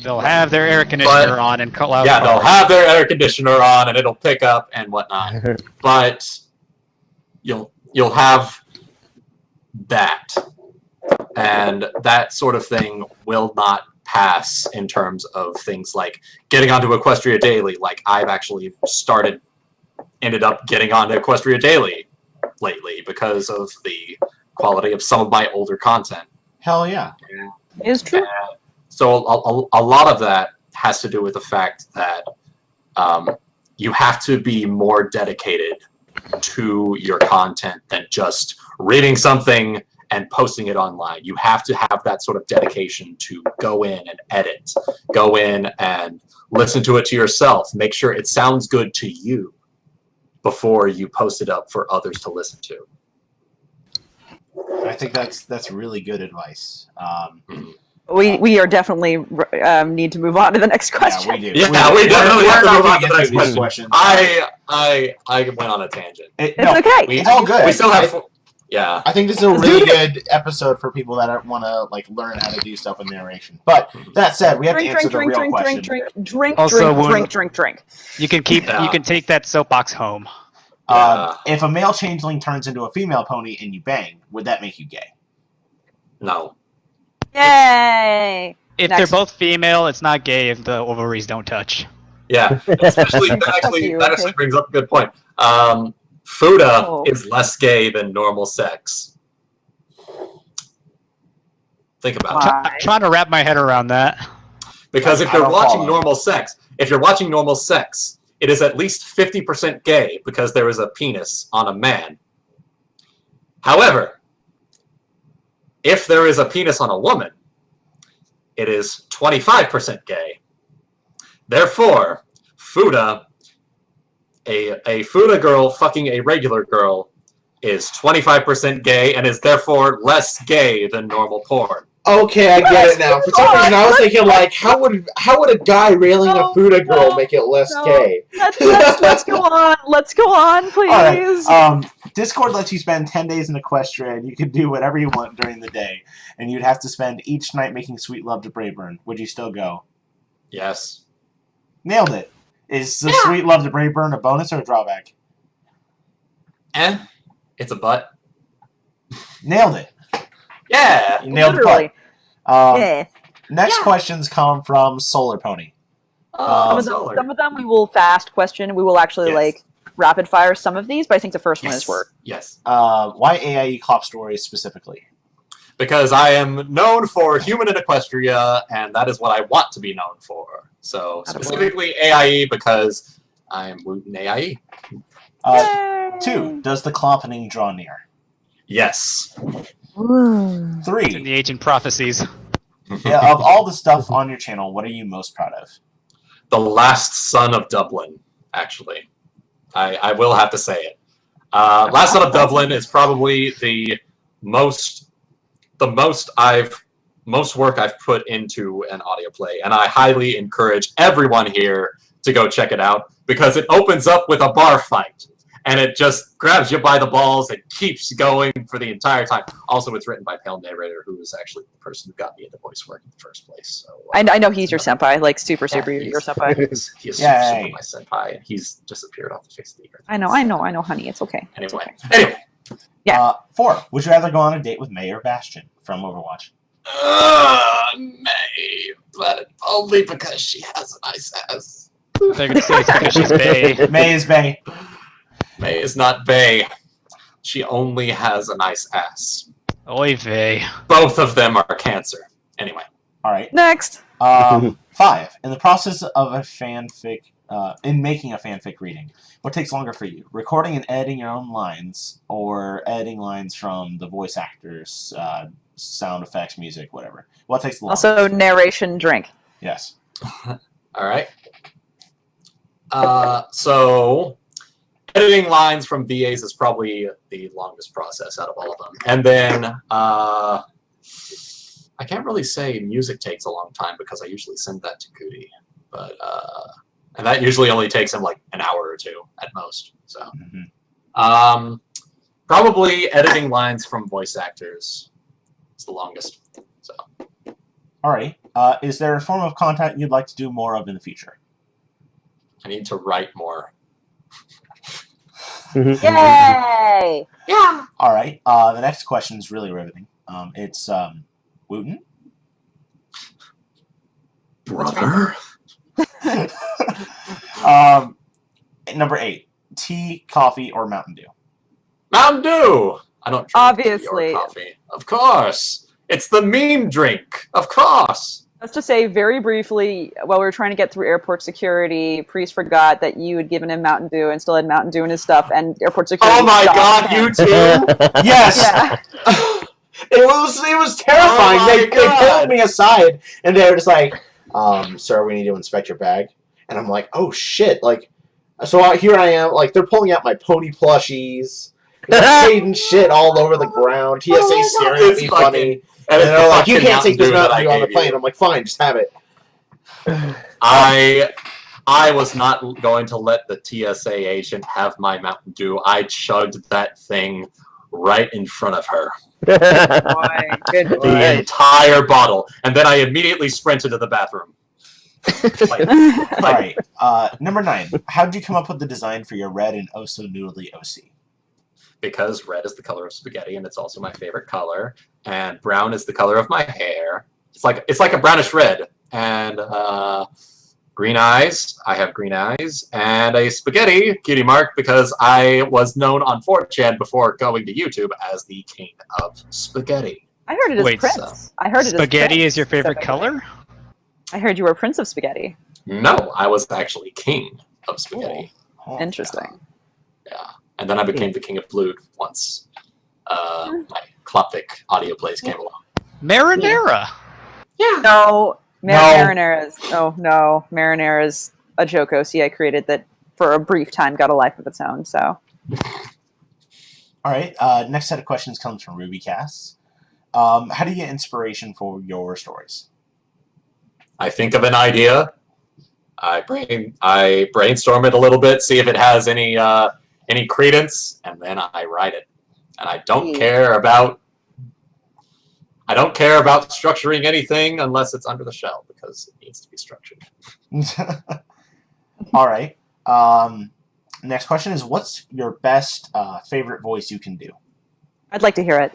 They'll have their air conditioner on and cut loud. Yeah, they'll have their air conditioner on, and it'll pick up and whatnot. But you'll have that, and that sort of thing will not pass in terms of things like getting onto Equestria Daily. Like I've actually ended up getting onto Equestria Daily lately because of the quality of some of my older content. Hell yeah. It's true. So a lot of that has to do with the fact that you have to be more dedicated to your content than just reading something and posting it online. You have to have that sort of dedication to go in and edit, go in and listen to it to yourself, make sure it sounds good to you before you post it up for others to listen to. I think that's really good advice. We are definitely need to move on to the next question. Yeah, we do. Yeah, we definitely have to move on to the next question. question. I went on a tangent. It's okay. It's all good. We still have... Yeah. I think this is a really good episode for people that want to like learn how to do stuff with narration. But that said, we have to answer the real question. Drink. You can take that soapbox home. If a male changeling turns into a female pony and you bang, would that make you gay? No. Yay! If they're both female, it's not gay if the ovaries don't touch. Yeah. Especially that actually brings up a good point. Fuda is less gay than normal sex. Think about it. I'm trying to wrap my head around that. Because if I you're don't watching follow. normal sex, it is at least 50% gay because there is a penis on a man. However, if there is a penis on a woman, it is 25% gay. Therefore, Fuda, a Fuda girl fucking a regular girl, is 25% gay and is therefore less gay than normal porn. Okay, I get it now. For some reason, I was thinking like, how would a guy railing a Fuda girl make it less gay? Let's go on. Let's go on, please. All right. Discord lets you spend 10 days in Equestria, and you can do whatever you want during the day. And you'd have to spend each night making sweet love to Brayburn. Would you still go? Yes. Nailed it. Is the sweet love to Brayburn a bonus or a drawback? It's a butt. Nailed it. Yeah. You nailed Literally. the butt. Yeah. Next questions come from Solar Pony. Solar. Some of them we will fast question. We will actually Yes. rapid fire some of these, but I think the first one is work. Yes. Why AIE Clop Stories specifically? Because I am known for human in Equestria, and that is what I want to be known for. So, specifically AIE, because I'm Wuten AIE. 2. Does the clompening draw near? Yes. In 3. the ancient prophecies. Yeah, of all the stuff on your channel, what are you most proud of? The Last Son of Dublin, actually. I will have to say it. Last Son of Dublin is probably the most work I've put into an audio play, and I highly encourage everyone here to go check it out because it opens up with a bar fight, and it just grabs you by the balls and keeps going for the entire time. Also, it's written by Pale Narrator, who is actually the person who got me into voice work in the first place. So I know he's your senpai, like super your senpai. He is Yay. super my senpai, and he's disappeared off the face of the earth. I know, honey. It's okay. It's Anyway, okay. Yeah. 4. Would you rather go on a date with May or Bastion from Overwatch? May, but only because she has a nice ass. They're gonna say it's because she's Bay. May is May. May is not Bay. She only has a nice ass. Oy vey. Both of them are cancer. Anyway. All right. Next. 5. In the process of a fanfic, in making a fanfic reading, what takes longer for you? Recording and editing your own lines, or editing lines from the voice actors, sound effects, music, whatever? What takes the longest? Also, narration, drink. Yes. All right. So editing lines from VAs is probably the longest process out of all of them. And then I can't really say music takes a long time because I usually send that to Cootie. But and that usually only takes him like an hour or two at most. So probably editing lines from voice actors is the longest. So Alrighty. Is there a form of content you'd like to do more of in the future? I need to write more. Yay! Yeah. All right. The next question is really riveting. It's Wuten. Brother. Number 8. Tea, coffee, or Mountain Dew? Mountain Dew. I don't drink Obviously. tea or coffee. Of course. It's the meme drink. Of course. Let's just say very briefly, while we were trying to get through airport security, Priest forgot that you had given him Mountain Dew and still had Mountain Dew in his stuff, and airport security. Oh my stopped god, him. you too? Yes. Yeah. It was terrifying. Oh They my pulled God. me aside and they were just like, sir, we need to inspect your bag. And I'm like, oh shit. Like, so here I am, like, they're pulling out my pony plushies, fading shit all over the ground, TSA staring at It's me fucking- funny. And And it's they're the like, you fucking can't take this Dew that Mountain Dew on the gave plane. you. I'm like, fine, just have it. I was not going to let the TSA agent have my Mountain Dew. I chugged that thing right in front of her. Good boy. The entire bottle. And then I immediately sprinted to the bathroom. All right. Number 9. How'd you come up with the design for your red and oh so noodly OC? Because red is the color of spaghetti and it's also my favorite color. And brown is the color of my hair. It's like a brownish red. And green eyes. I have green eyes. And a spaghetti cutie mark because I was known on 4chan before going to YouTube as the king of spaghetti. I heard it as Wait, Prince. I heard it as Spaghetti Prince, is your favorite specifically. color? I heard you were Prince of Spaghetti. No, I was actually king of spaghetti. Oh, Interesting. Yeah, and then I became the king of flute once. My Kloptik audio plays came along. Marinara. Yeah. No, No. Marinara's. Oh no, Marinara's a joke OC I created that for a brief time got a life of its own. So All right. Next set of questions comes from RubyCast. How do you get inspiration for your stories? I think of an idea. I brainstorm it a little bit, see if it has any credence, and then I write it. And I don't care about structuring anything unless it's under the shell because it needs to be structured. All right. Next question is, what's your best favorite voice you can do? I'd like to hear it.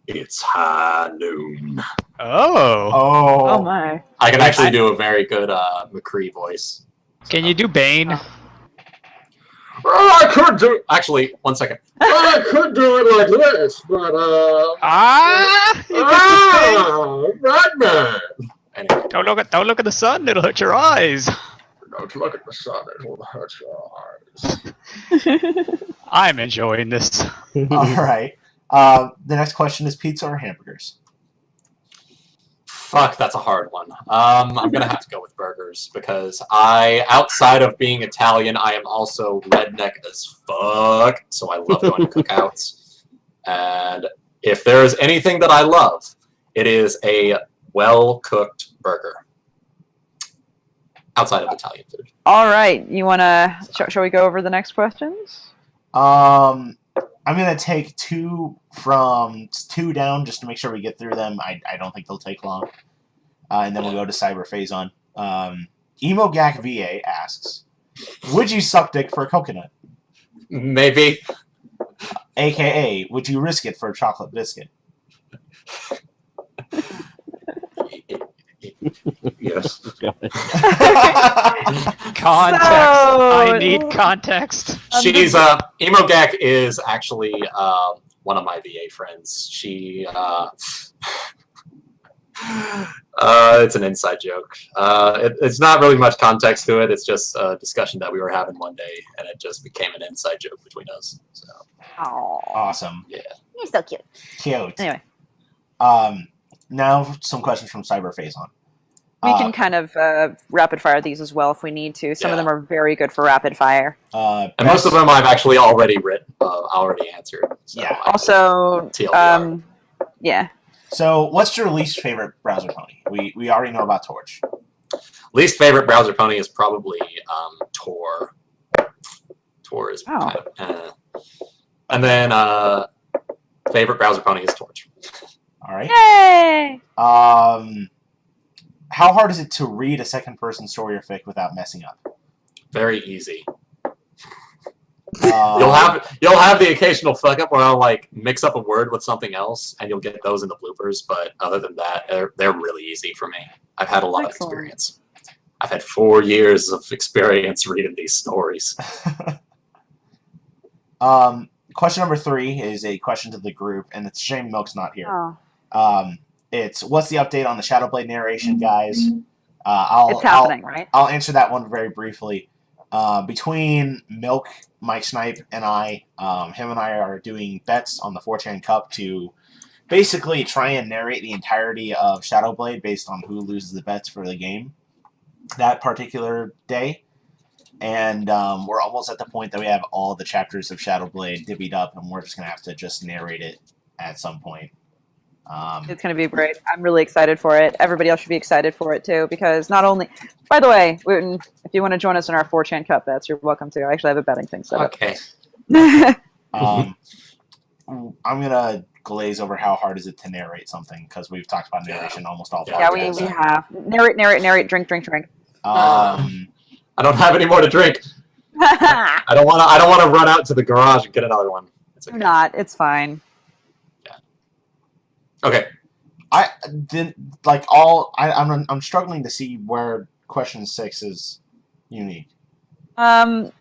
It's high noon. Oh. Oh my! I can actually do a very good McCree voice. Can you do Bane? I could do. Actually, 1 second. I could do it like this, but Batman. Anyway, Don't look at the sun. It'll hurt your eyes. don't look at the sun; it will hurt your eyes. I'm enjoying this. All right. The next question is pizza or hamburgers? Fuck, that's a hard one. I'm gonna have to go with burgers because outside of being Italian, I am also redneck as fuck. So I love going to cookouts. And if there is anything that I love, it is a well-cooked burger. Outside of Italian food. All right, you wanna? Shall we go over the next questions? I'm gonna take two down just to make sure we get through them. I don't think they'll take long. And then we'll go to Cyber Phazon. EmoGak VA asks, would you suck dick for a coconut? Maybe. AKA, would you risk it for a chocolate biscuit? Yes. Context. I need context. She's EmoGak is actually one of my VA friends. She it's an inside joke. It's not really much context to it. It's just a discussion that we were having one day, and it just became an inside joke between us. So. Awesome. Yeah. You're so cute. Cute. Anyway, now some questions from Cyber Phazon. we can kind of rapid fire these as well if we need to. Some of Yeah. them are very good for rapid fire. And most of them I've actually already answered. So Yeah. Also, TLDR. yeah. So, what's your least favorite browser pony? We already know about Torch. Least favorite browser pony is probably Tor. Tor is kind of and then favorite browser pony is Torch. All right. Yay! How hard is it to read a second-person story or fic without messing up? Very easy. You'll have the occasional fuck up where I'll like mix up a word with something else, and you'll get those in the bloopers. But other than that, they're really easy for me. I've had a lot of experience. I've had 4 years of experience reading these stories. Question number 3 is a question to the group, and it's a shame Milk's not here. Oh. It's what's the update on the Shadowblade narration, guys? It's happening, right? I'll answer that one very briefly. Between Milk, Mike Snipe, and I, him and I are doing bets on the 4chan Cup to basically try and narrate the entirety of Shadowblade based on who loses the bets for the game that particular day. And we're almost at the point that we have all the chapters of Shadowblade divvied up, and we're just going to have to just narrate it at some point. It's going to be great. I'm really excited for it. Everybody else should be excited for it too, because not only, by the way, Wuten, if you want to join us in our 4chan Cup bets, you're welcome to. I actually have a betting thing set up. Okay. I'm going to glaze over how hard is it to narrate something, because we've talked about narration almost all the Yeah, time. we have. Narrate, drink. I don't have any more to drink. I don't want to run out to the garage and get another one. It's okay. Not. It's fine. Okay. I'm struggling to see where question 6 is unique. I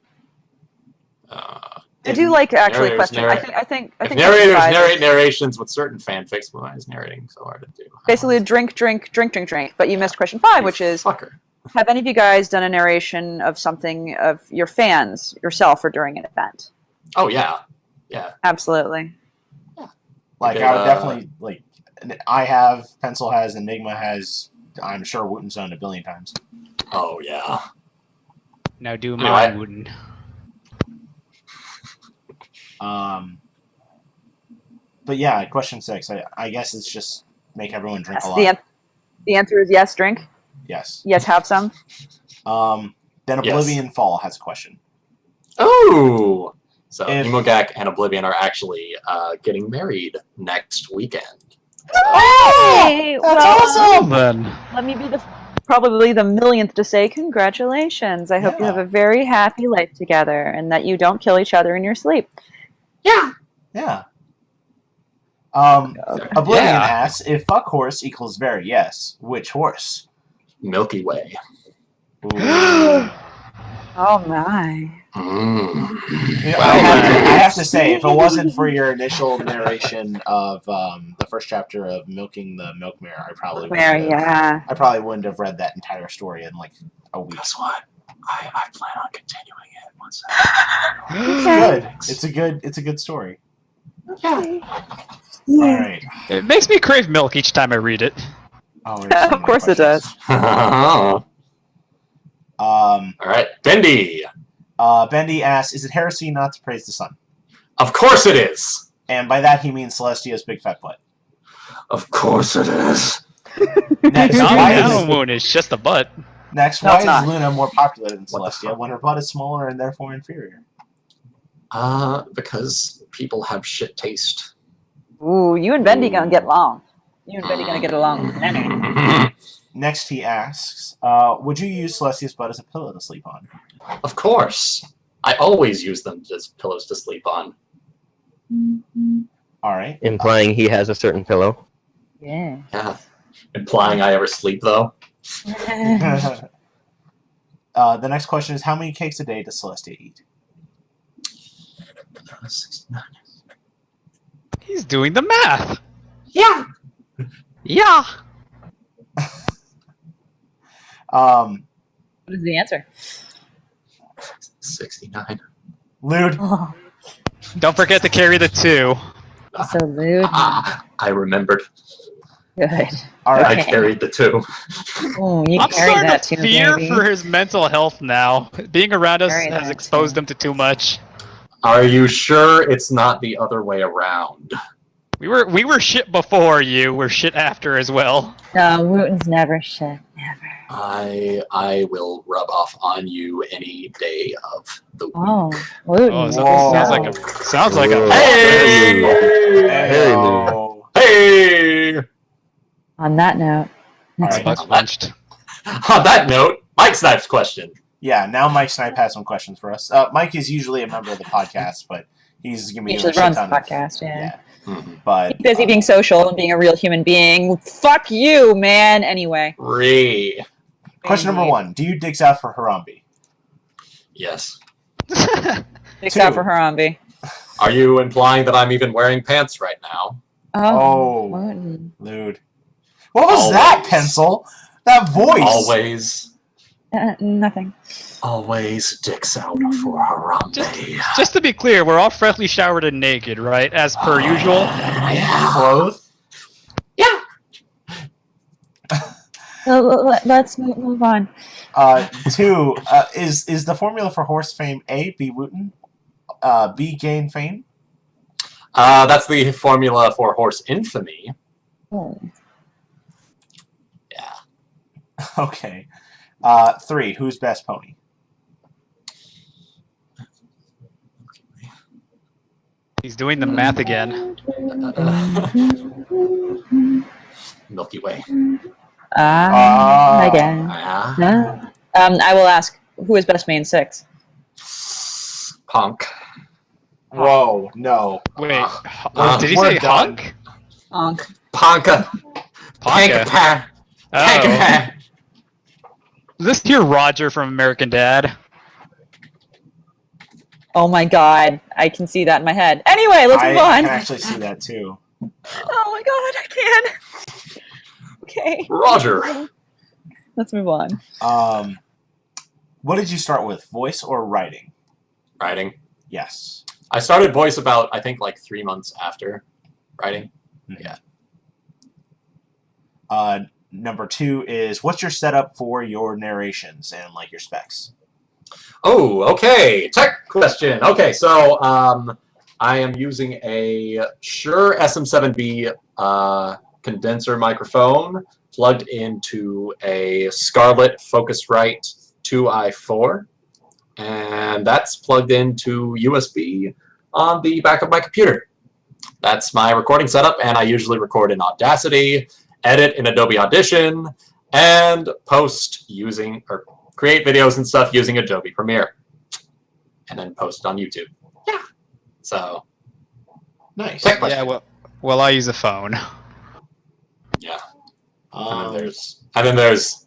I do like actually narrators question. narrate- I think If question narrators 5 is narrate narrations with certain fanfics, why is narrating so hard to do? basically drink. But you missed question 5, which is: Fucker. have any of you guys done a narration of something of your fans, yourself, or during an event? Oh yeah, yeah. Absolutely. Like, I would definitely, like, I have, Pencil has, Enigma has, I'm sure Wuten's done it a billion times. Oh yeah. Now do Anyway. mine, Wooten. But yeah, question 6. I guess it's just make everyone drink a Yes, lot. the answer is yes. Drink. Yes. Yes, have some. Then Oblivion Fall has a question. Oh. So If- Emogak and Oblivion are actually getting married next weekend. Hey, that's awesome! Then. Let me be probably the millionth to say congratulations. I hope you have Yeah. a very happy life together and that you don't kill each other in your sleep. Yeah. Yeah. Oblivion Yeah. asks, if fuck horse equals very yes, which horse? Milky Way. Ooh. Oh my. Mm. You know, Well, I have to say, if it wasn't for your initial narration of the first chapter of Milking the Milk Mare, I probably wouldn't have read that entire story in like a week. Guess what? I plan on continuing it once. Okay. It's a good story. Okay. All right. It makes me crave milk each time I read it. Oh, there's so Of many course it questions. All right, Bendy. Bendy asks, is it heresy not to praise the sun? Of course it is. And by that he means Celestia's big fat butt. Of course it is. Next, Not why an is, animal moon, it's just a butt. No, why it's not. is Luna more popular than What the Celestia fuck? when her butt is smaller and therefore inferior? Because people have shit taste. Ooh, you and Bendy gonna get along. You and Bendy gonna get along. Next he asks, would you use Celestia's butt as a pillow to sleep on? Of course. I always use them as pillows to sleep on. All right. Implying he has a certain pillow. Yeah. Yeah. Implying I ever sleep, though. The next question is, how many cakes a day does Celestia eat? 69. He's doing the math. Yeah. Yeah. What is the answer? 69. Lewd. Oh, Don't forget to carry the 2. so lewd. I remembered. Good. All I right. Okay. carried the 2. Oh, you I'm carry starting that to too, fear baby. for his mental health now. Being around us Carry has that exposed too. him to too much. Are you sure it's not the other way around? We were shit before you. We're shit after as well. No, Wuten's never shit. Never. I will rub off on you any day of the week. Oh, Wuten. Oh, Whoa. sounds like a Hey! Hey-o. Hey! On that note, next All right. butt punched. On that note, Mike Snipes' question. Yeah, now Mike Snipe has some questions for us. Mike is usually a member of the podcast, but he's gonna be He doing a usually shit runs the ton of podcast, yeah. But He's busy being social and being a real human being. Fuck you, man. Anyway. question number 1: do you dicks out for Harambe? Yes. Dicks 2. out for Harambe. Are you implying that I'm even wearing pants right now? Oh. Wuten. Lewd. What was Always. that, Pencil? That voice. Nothing. Always dicks out for Harambe. Just to be clear, we're all freshly showered and naked, right? As per usual. Yeah. Clothes. Yeah. Let's move on. 2. Is the formula for horse fame A, be Wooten, B, gain fame? That's the formula for horse infamy. Oh. Yeah. Okay. 3. Who's best pony? He's doing the math again. Milky Way. Again. Yeah. I will ask, who is best main 6? Punk. Whoa, no. Wait, did he we're say done. hunk? Onk. Ponka. Ponka. Oh. Panka. Is this here Roger from American Dad? Oh my god, I can see that in my head. Anyway, let's move I on. can actually see that too. Oh my god, I can. Okay. Roger. Let's move on. What did you start with, voice or writing? Writing. Yes. I started voice about, I think, like 3 months after writing. Yeah. Number 2 is, what's your setup for your narrations and like your specs? Oh, okay. Tech question. Okay, so I am using a Shure SM7B condenser microphone plugged into a Scarlett Focusrite 2i4, and that's plugged into USB on the back of my computer. That's my recording setup, and I usually record in Audacity, edit in Adobe Audition, and post using, or create videos and stuff using Adobe Premiere, and then post it on YouTube. Yeah. So. Nice. Tech question. Yeah, well, I use a phone. Yeah. And then there's,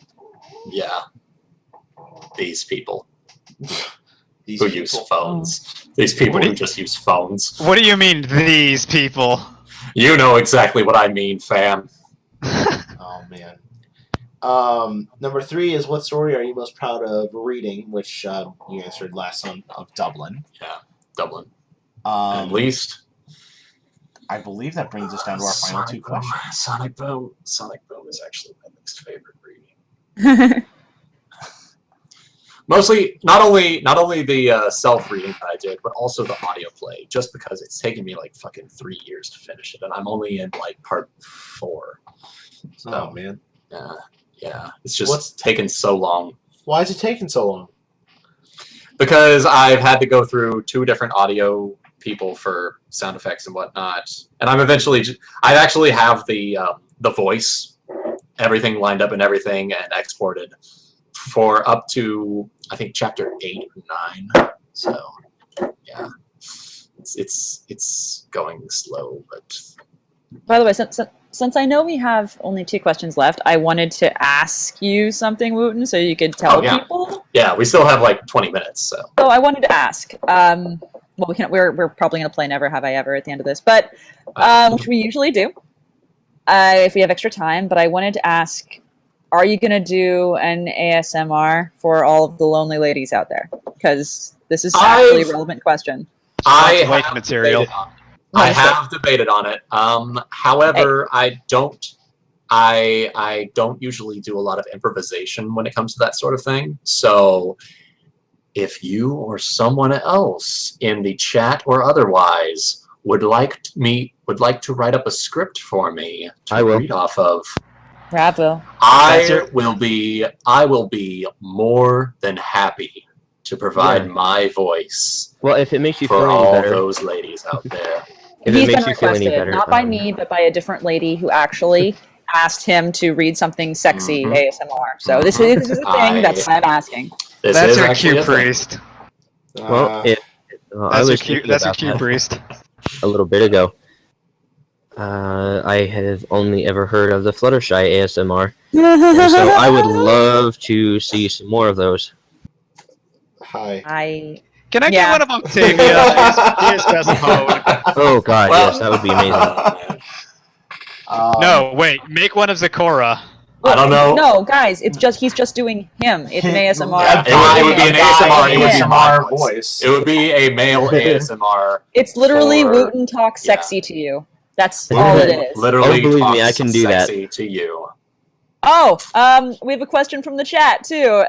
yeah, these people These who people. use phones. These people What do who you- just use phones. What do you mean, these people? You know exactly what I mean, fam. Oh man. Number 3 is, what story are you most proud of reading? Which you answered last on of Dublin. Yeah, Dublin. At least. I believe that brings us down to our final 2 questions. Sonic Boom is actually my least favorite reading. Mostly, not only the self-reading that I did, but also the audio play, just because it's taken me like fucking 3 years to finish it, and I'm only in like part 4. So, Oh man. Yeah, it's just taken so long. Why is it taking so long? Because I've had to go through 2 different audio people for sound effects and whatnot, and I actually have the voice, everything lined up and everything, and exported for up to, I think, chapter 8 or 9. So yeah, it's going slow, but. By the way, since I know we have only 2 questions left, I wanted to ask you something, Wooten, so you could tell people. Yeah, we still have like 20 minutes, so. So I wanted to ask. Well, we're probably going to play Never Have I Ever at the end of this, but which we usually do if we have extra time. But I wanted to ask, are you going to do an ASMR for all of the lonely ladies out there? Because this is actually a relevant question. I Wife have material. I have debated on it. However, I don't usually do a lot of improvisation when it comes to that sort of thing. So if you or someone else in the chat or otherwise would like to write up a script for me to read off of, Bravo. I will be more than happy to provide my voice. Well, if it makes you feel for any all better, those ladies out there. if He's it makes been you feel any requested, better, not by me, but by a different lady who actually asked him to read something sexy ASMR. So this is a thing that's why I'm asking. That's your Q priest. Well, I was thinking That's your about Q that priest. a little bit ago. I have only ever heard of the Fluttershy ASMR, and so I would love to see some more of those. Hi. Can I get one of Octavia? Here's best mode. Oh god, yes, that would be amazing. No, wait. Make one of Zakora. I don't know. No, guys, he's just doing him. It's an ASMR. It would be an ASMR. It would be my ASMR voice. It would be a male ASMR. It's literally for- Wooten talks sexy to you. That's all it is. Literally, Oh, believe me, talks I can do that. sexy to you. Oh, we have a question from the chat too.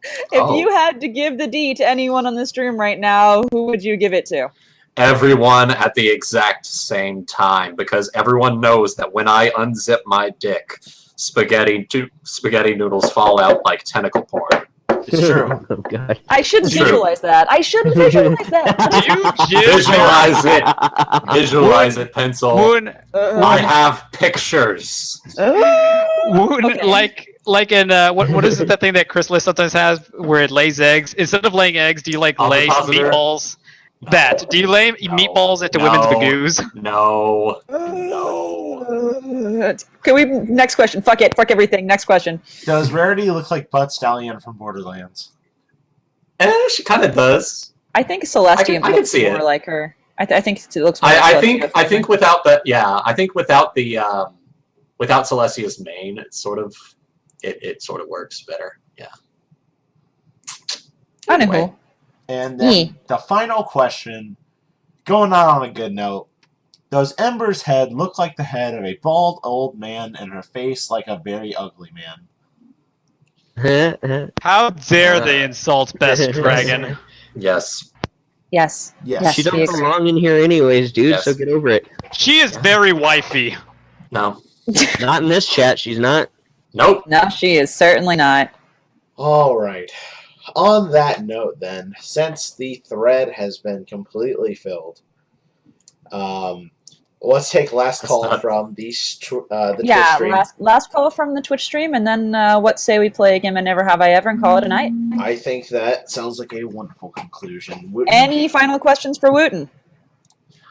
If Oh. you had to give the D to anyone on the stream right now, who would you give it to? Everyone at the exact same time, because everyone knows that when I unzip my dick, spaghetti noodles fall out like tentacle porn. It's true. Oh god. I shouldn't True. visualize that. I shouldn't visualize that. Visualize it. Visualize it, pencil. Woon, I have pictures. Woon, Okay. like in what is it, that thing that Chrysalis sometimes has where it lays eggs? Instead of laying eggs, do you like lay Ovipositor? meatballs? That. Do you lay meatballs into women's bagoos? No. Can we next question? Fuck it. Fuck everything. Next question. Does Rarity look like Butt Stallion from Borderlands? She kind of does. I think Celestia I can looks see more it. like her. I think it looks more I like think Celestia. I think without the I think without the without Celestia's mane, it sort of works better. Yeah. Anyway. Anywho. And then Me. the final question, going out on a good note. Does Ember's head look like the head of a bald old man and her face like a very ugly man? How dare they insult Best Dragon? Yes. Yes. Yes. She we don't agree. belong in here anyways, dude. Yes. So get over it. She is very wifey. No. Not in this chat. She's not. Nope. No, she is certainly not. All right. On that note, then, since the thread has been completely filled, let's take last call from the Twitch stream. last call from the Twitch stream, and then what say we play a game of Never Have I Ever and call it a night? I think that Sounds like a wonderful conclusion. Any final questions for Wuten?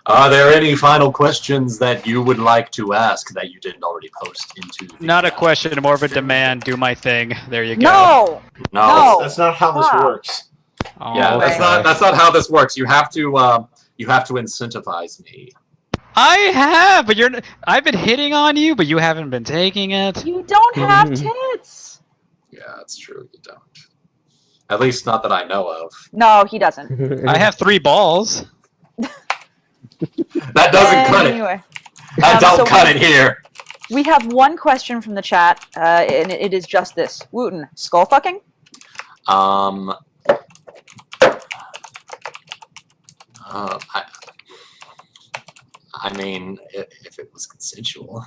Are there any final questions that you would like to ask that you didn't already post into the Not a question, more of a demand. Do my thing. There you go. No! No. That's not how this Stop. works. Oh, Yeah, okay. that's not how this works. You have to incentivize me. I have, but I've been hitting on you, but you haven't been taking it. You don't have tits! Yeah, that's true. You don't. At least not that I know of. No, he doesn't. I have 3 balls. That doesn't cut it. Anyway, That don't so cut it here. we have one question from the chat, and it is just this. Wuten, skull fucking? I mean, if it was consensual.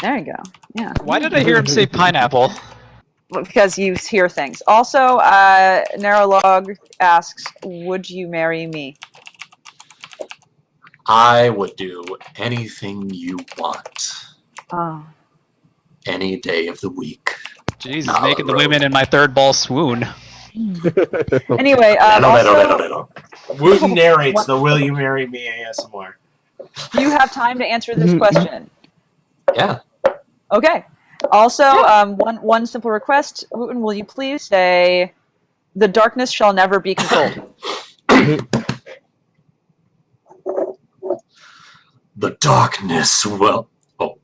There you go. Yeah. Why did I hear him say pineapple? Because you hear things. Also, Narrowlog asks, would you marry me? I would do anything you want. Oh. Any day of the week. Jesus, Not making the road. women in my 3rd ball swoon. Anyway, also, Wooten narrates the "Will you marry me?" ASMR. do you have time to answer this question? Yeah. Okay. Also, one simple request. Wooten, will you please say, the darkness shall never be controlled? The darkness will... Oh.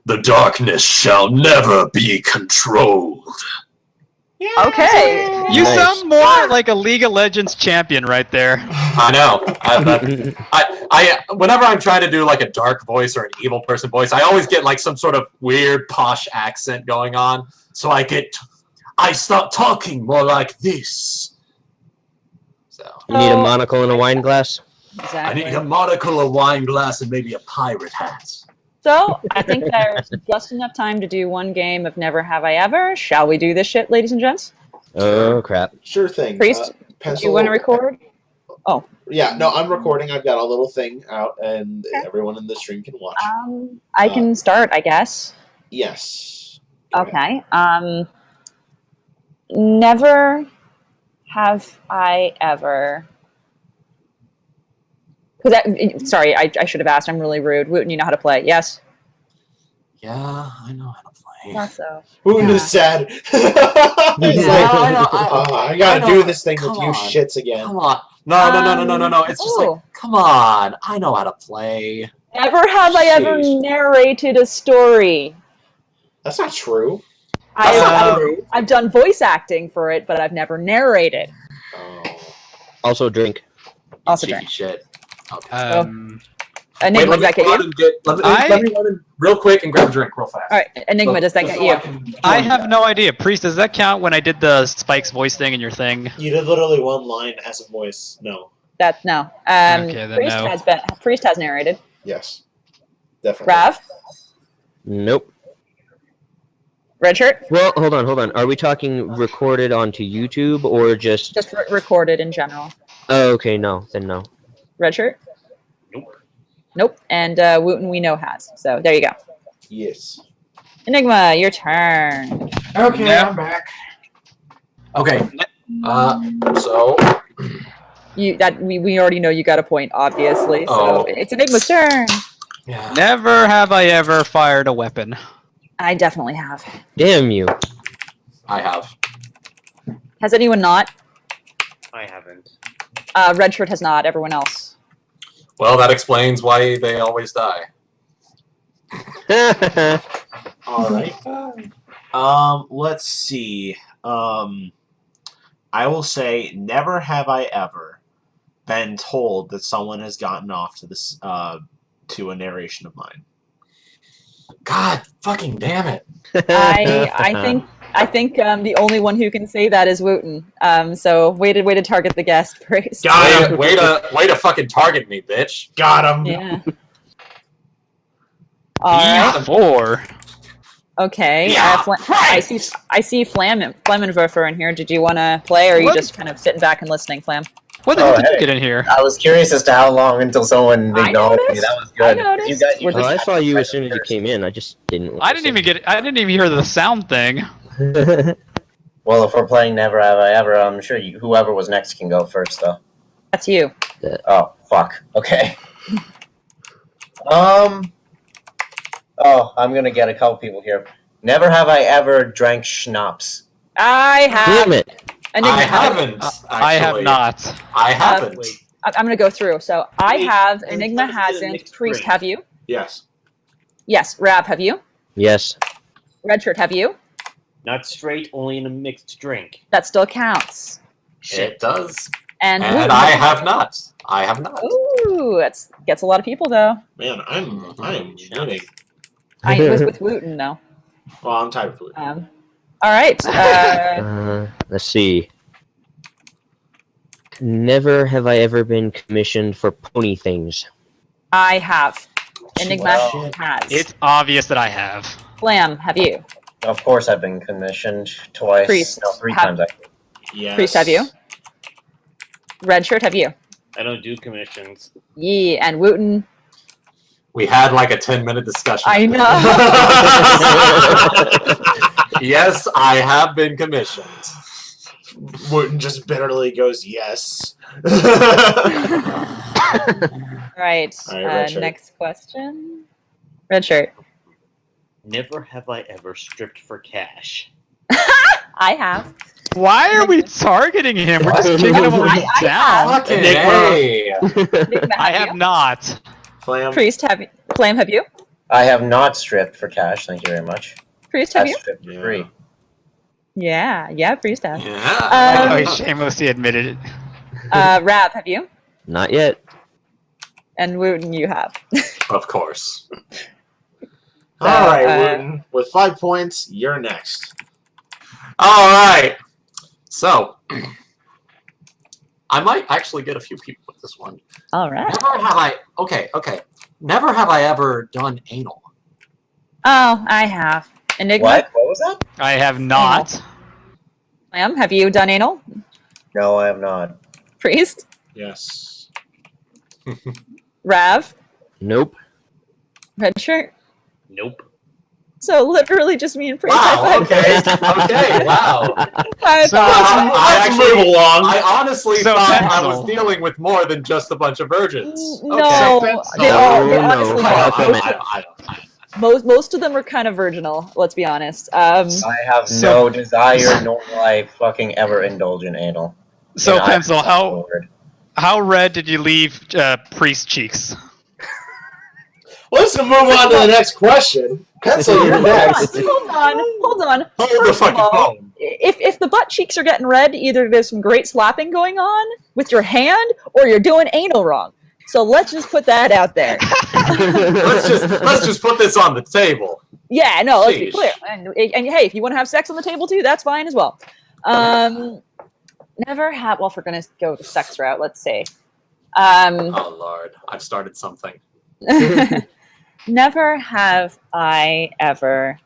The darkness shall never be controlled. Okay. You Nice. sound more like a League of Legends champion right there. I know. I whenever I'm trying to do like a dark voice or an evil person voice, I always get like some sort of weird posh accent going on. So I start talking more like this. So You need a monocle and a wine glass. I Exactly. need a monocle, a wine glass, and maybe a pirate hat. So, I think there's just enough time to do one game of Never Have I Ever. Shall we do this shit, ladies and gents? Oh crap! Sure thing. Priest, do pencil. you want to record? Yeah, no, I'm recording. I've got a little thing out, and everyone in the stream can watch. I can start, I guess. Yes. Okay. Never have I ever. Sorry, I should have asked. I'm really rude. Wooten, you know how to play? Yes. Yeah, I know how to play. Thought so. Wooten Yeah. is sad. He's Yeah, like, I gotta do this thing with Come you on. shits again. Come on. No. It's just like, Oh. come on. I know how to play. Never have I ever Sheesh. narrated a story. That's not true. I've done voice acting for it, but I've never narrated. Oh. Also drink. Also Cheeky drink. shit. Okay. Enigma, does that get you? Let me run in real quick and grab a drink real fast. All right, Enigma, does that get you? I have no idea. Priest, does that count when I did the Spike's voice thing in your thing? You did literally one line as a voice. No. That no. Okay, then Priest no. Priest has narrated. Yes. Definitely. Rav, Nope. Richard, Well, hold on. Are we talking recorded onto YouTube or just? just recorded in general. Oh, okay, no, then no. Richard. Nope. Nope. And Wooten we know has. So there you go. Yes. Enigma, your turn. Okay, Yeah. I'm back. Okay. So We already know you got a point, obviously. So Oh. it's Enigma's turn. yeah. Never have I ever fired a weapon. I definitely have. Damn you! I have. Has anyone not? I haven't. Red Shirt has not. Everyone else. Well, that explains why they always die. All right. Let's see. I will say, never have I ever been told that someone has gotten off to this to a narration of mine. God fucking damn it! I think the only one who can say that is Wuten. So way to target the guest, Priest. Got him. Way to fucking target me, bitch. Got him. Yeah. All right. E4. Okay. Yeah, I see Flammenwerfer in here. Did you want to play, or are you What? just kind of sitting back and listening, Flam? What the Oh, heck did hey. you get in here? I was curious as to how long until someone I acknowledged me. noticed. That was good. I noticed. You got, you We're Well, I just- saw you as soon as you came in. I just didn't. I didn't even hear the sound thing. Well, if we're playing Never Have I Ever, I'm sure whoever was next can go first, though. That's you. Oh, fuck. Okay. Oh, I'm gonna get a couple people here. Never have I ever drank schnapps. I have. Damn it! Enigma, I have you? haven't. Actually. I have not. I haven't. Wait. I'm going to go through. So I Wait, have. I'm Enigma trying to get a hasn't. mixed Priest, drink. have you? Yes. Yes. Rav, have you? Yes. Red Shirt, have you? Not straight, only in a mixed drink. That still counts. It does. And And Wuten, I have not. I have not. Ooh, that's gets a lot of people though. Man, I'm winning. I it was with Wuten though. Well, I'm tired of food. All right. Let's see. Never have I ever been commissioned for pony things. I have. Enigma Well, has. It's obvious that I have. Flam, have you? Of course, I've been commissioned twice. Priest, No, three have- times. Actually. Yes. Priest, have you? Red Shirt, have you? I don't do commissions. Yee, and Wooten. We had like a 10-minute discussion. I know. Yes, I have been commissioned. Wooten just bitterly goes, yes. Right. All right, Red Shirt. Next question. Red Shirt. Never have I ever stripped for cash. I have. Why are we targeting him? We're just kicking him I down. Fucking Enigma. A. Enigma, I have have you? not. Flam. Priest, have you? Flame, have you? I have not stripped for cash. Thank you very much. Priest, have I've you? stripped for Yeah. free. Yeah, Priest have. Yeah. Oh, he shamelessly admitted it. Rav, have you? Not yet. And Wooten, you have. Of course. All right, uh, Wooten. With 5 points, you're next. All right. So, I might actually get a few people with this one. All right. Never have I. Okay. Never have I ever done anal. Oh, I have. Enigma, What? What was that? I have not. Flam, have you done anal? No, I have not. Priest, Yes. Rav, Nope. Red Shirt. Nope. So literally just me and Priest. Wow. High five. Okay. Wow. High So- five. Let's move along. I honestly So thought I Pencil. was dealing with more than just a bunch of virgins. No, Okay. they No, honestly no. I don't. most of them were kind of virginal. Let's be honest. I have So- no desire, nor will I fucking ever indulge in anal. So, And I- Pencil, how red did you leave Priest cheeks? Let's move on to the next question. Pencil, you're next. Hold on. Hold the First of fucking all, phone. if the butt cheeks are getting red, either there's some great slapping going on with your hand, or you're doing anal wrong. So let's just put that out there. Let's just put this on the table. Yeah, no, let's be Sheesh. clear. And hey, if you want to have sex on the table too, that's fine as well. Never have. Well, if we're gonna go the sex route, let's say. Oh Lord, I've started something. Never have I ever.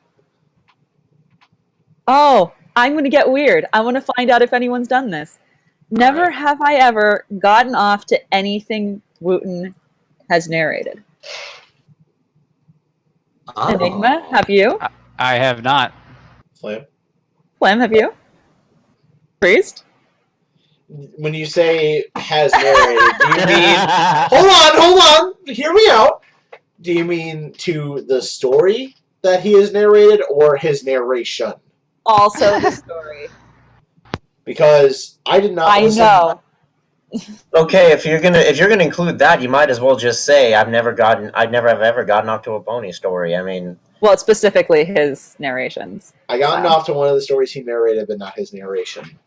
Oh, I'm going to get weird. I want to find out if anyone's done this. Never Alright. have I ever gotten off to anything Wooten has narrated. Oh. Enigma, have you? I have not. Flam. Flam, have you? Priest? When you say has narrated, do you mean... Hold on! Hear me out. Do you mean to the story that he has narrated or his narration? Also the story. Because I did not. I listen- know. Okay, if you're gonna include that, you might as well just say I've never have ever gotten off to a pony story. I mean, Well, it's specifically his narrations. I gotten So. off to one of the stories he narrated, but not his narration.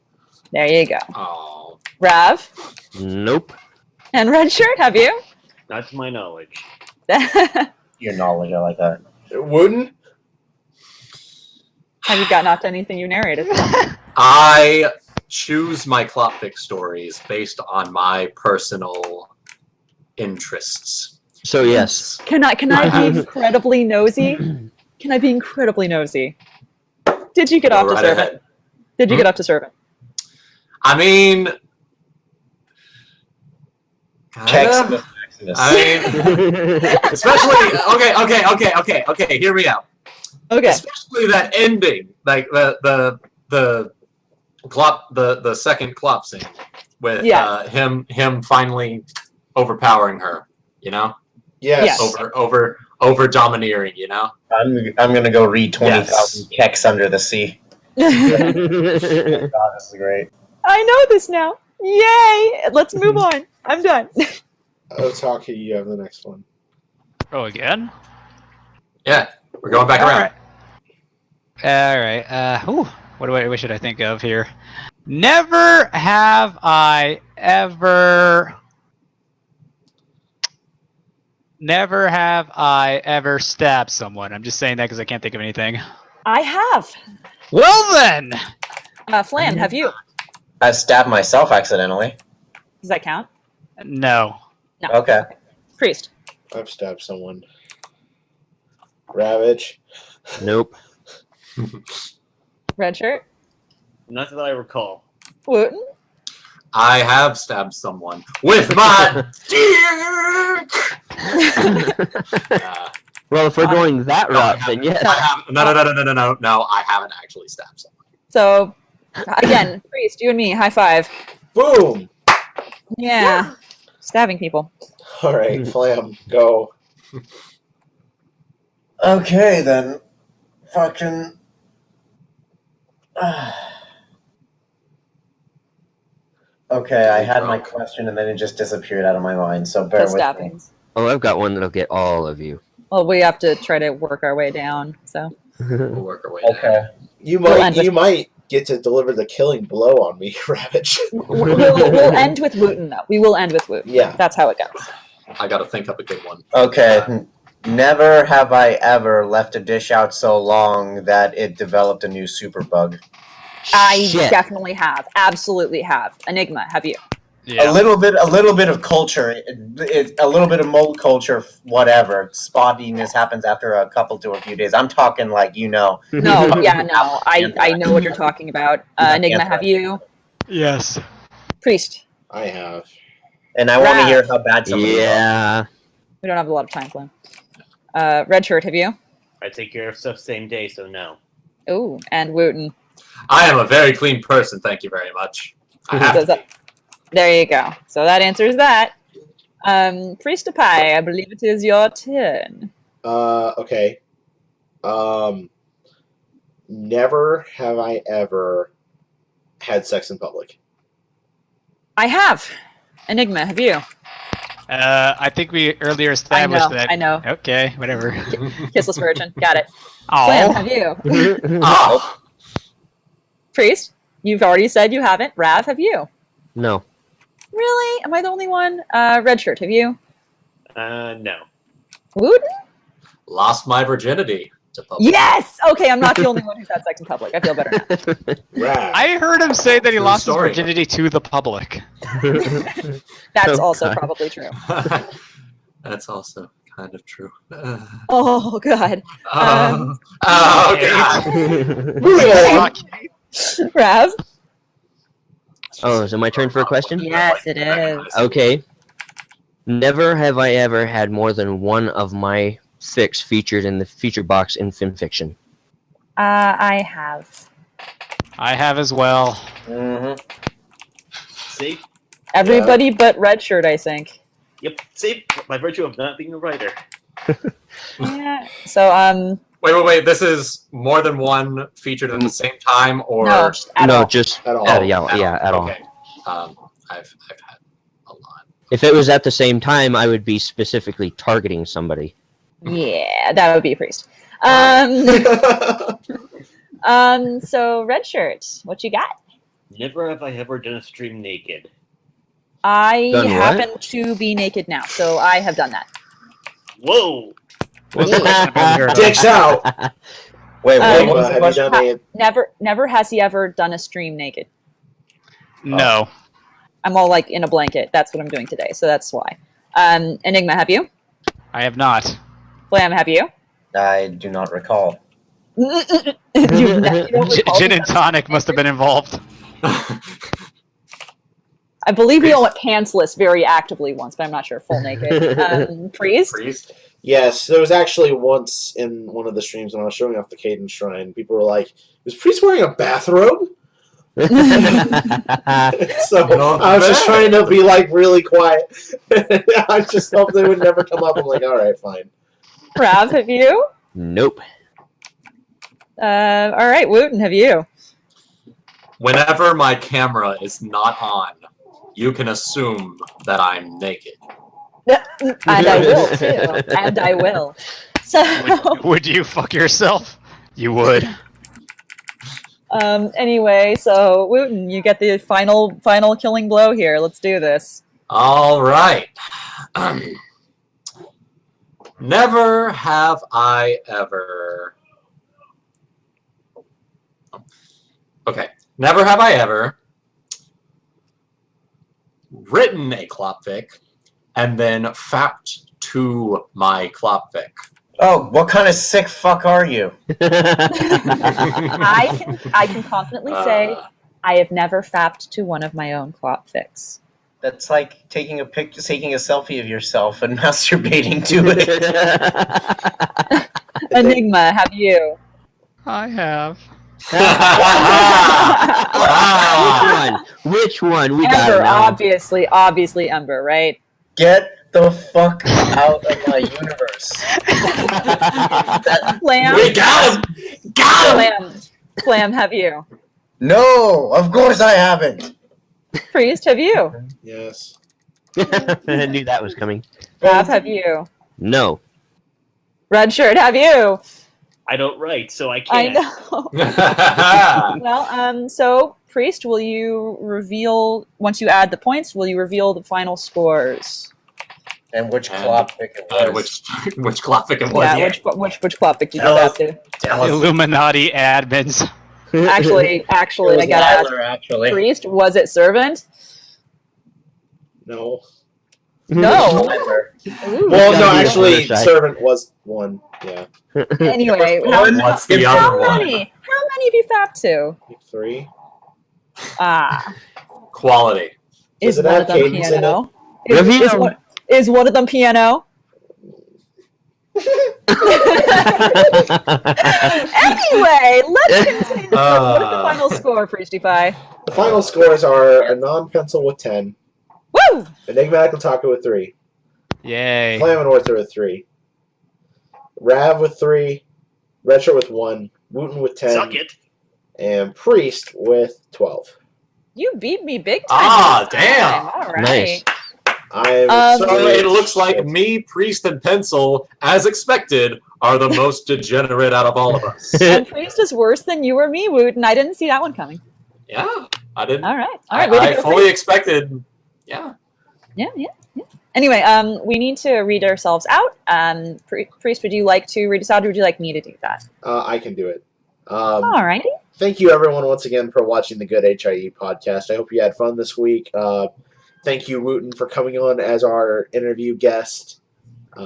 There you go. Oh. Rav Nope. and Red Shirt, have you? Not to my knowledge. your knowledge, I like that. Wooden? Have you gotten off to anything you narrated? I choose my Klopvik stories based on my personal interests. So yes. Can I be incredibly nosy? Can I be incredibly nosy? Did you get off to Right Servant? ahead. Did you get off to Servant? I mean, Texas. I mean, especially okay. Hear me out. Okay. Especially that ending, like the second Klop scene with Yes. him finally overpowering her. You know, Yes. over domineering. You know. I'm gonna go read 20,000 Keks Under the Sea. I God, this is great. know this now. Yay! Let's move on. I'm done. Otaki, you have the next one. Oh, again? Yeah, we're going back around. All right. What should I think of here? Never have I ever stabbed someone. I'm just saying that because I can't think of anything. I have. Well then. Flan, have you? I stabbed myself accidentally. Does that count? No. No. Okay. Priest. I've stabbed someone. Ravage. Nope. Red Shirt. Not that I recall. Wooten. I have stabbed someone with my dick. Well, if we're going that route, then yes. No. I haven't actually stabbed someone. So, again, Priest, you and me, high five. Boom! Yeah. Stabbing people. Alright, Flam, go. Okay, then. Fucking. Okay, I had my question and then it just disappeared out of my mind, so bear The with me. stabbings. Oh, I've got one that'll get all of you. Well, we have to try to work our way down, so. We'll work our way. Okay. You We'll might end with- you might get to deliver the killing blow on me, Ravage. We'll end with Wooten, though. We will end with Wooten. Yeah. That's how it goes. I gotta think up a good one. Okay. Never have I ever left a dish out so long that it developed a new superbug. I Shit. definitely have. Absolutely have. Enigma, have you? Yeah. A little bit of culture, a little bit of mold culture, whatever. Spottiness happens after a couple to a few days. I'm talking like No, yeah, no. I know what you're talking about. Enigma, have you? Yes. Priest. I have. And I want to hear how bad somebody is. Yeah. We don't have a lot of time, Flynn. Red Shirt, have you? I take care of stuff same day, so no. Ooh, and Wooten. I am a very clean person, thank you very much. I have So to that- there you go. So that answers that. Priest of Pie, I believe it is your turn. Okay. Never have I ever had sex in public. I have. Enigma, have you? I think we earlier established that. I know. Okay, whatever. Kissless Virgin. Got it. Flam, Oh. have you? Oh, Priest, you've already said you haven't. Rav, have you? No. Really? Am I the only one? Red Shirt, have you? No. Wooten? lost my virginity to public. Yes! Okay, I'm not the only one who's had sex in public. I feel better now. Rav. I heard him say that he True lost story. his virginity to the public. That's Oh, also God. probably true. That's also kind of true. Oh, God. Oh God. Moving on. Rav? Oh, is it my turn for a question? Yes, it is. Okay. Never have I ever had more than one of my fics featured in the feature box in FinFiction. I have. I have as well. Mm-hmm. See? Everybody but Red Shirt, I think. Yep. See? By virtue of not being a writer. Yeah. So, Wait. This is more than one featured at the same time, or No, just at no, all. just At all. at all. Okay. I've had a lot. If it was at the same time, I would be specifically targeting somebody. Yeah, that would be a priest. So red shirt, what you got? Never have I ever done a stream naked. I Done what? happen to be naked now, so I have done that. Whoa! Dicks out. Wait, Uh, what was the Have you question? done a Never has he ever done a stream naked. No. I'm all like in a blanket. That's what I'm doing today, so that's why. Enigma, have you? I have not. Flam, have you? I do not recall. You don't recall Gin this? and tonic must have been involved. I believe we all went pantsless very actively once, but I'm not sure full naked. Priest? Priest? Yes, there was actually once in one of the streams when I was showing off the Cadence Shrine, people were like, "Was Priest wearing a bathrobe?" So I was just trying to be like really quiet. I just hoped they would never come up. I'm like, all right, fine. Rav, have you? Nope. All right, Wooten, have you? Whenever my camera is not on, you can assume that I'm naked. And I will too. And I will. So Would you fuck yourself? You would. anyway, so Wooten, you get the final killing blow here. Let's do this. All right. Never have I ever. Okay. Never have I ever written a Klopfic and then fapped to my Klopfic. Oh, what kind of sick fuck are you? I can confidently say I have never fapped to one of my own Klopfics. That's like taking a selfie of yourself and masturbating to it. Enigma, have you? I have. Which one? We Ember, got it now. obviously Ember, right? Get the fuck out of my universe. Flam, We got him! Got him! Flam, have you? No, of course I haven't. Priest, have you? Yes. I knew that was coming. Rav, have you? No. Red shirt, have you? I don't write, so I I can't. know. Well, so Priest, will you reveal once you add the points? Will you reveal the final scores? And which Klopfic it was. Which Klopfic it was. Yeah, Yeah. which Klopfic did you Tell have us. to? Tell us. Actually, Illuminati admins. It I was gotta ask. Liler, actually. Priest, was it Servant? No. No. Liler. Ooh. Well, gotta no, be on actually, the other side. Servant was one. Yeah. Anyway, What's the how other one? many? How many have you fapped to? 3. Ah, Quality. Does is it one have of them cadence in it? piano? Reveal. Is one of them piano? Anyway, let's continue. What is the final score, Priestify? The final scores are a non-pencil with 10, Woo! Enigmatic Otaku with 3, Yay. Flam and Orther with 3, Rav with 3, Redshirt with 1, Wooten with 10, Suck it. and Priest with 12. You beat me big time. Ah, this time. damn. All right. Nice. I'm So sorry. it looks like me, Priest, and Pencil, as expected, are the most degenerate out of all of us. And Priest is worse than you or me, Woot, and I didn't see that one coming. Yeah, I didn't. All right. All right. Way to I go, fully Priest. expected. Yeah. Yeah. Anyway, we need to read ourselves out. Priest, would you like to read us out, or would you like me to do that? I can do it. All righty. Thank you, everyone, once again for watching the Good HIE podcast. I hope you had fun this week. Thank you, Wooten, for coming on as our interview guest.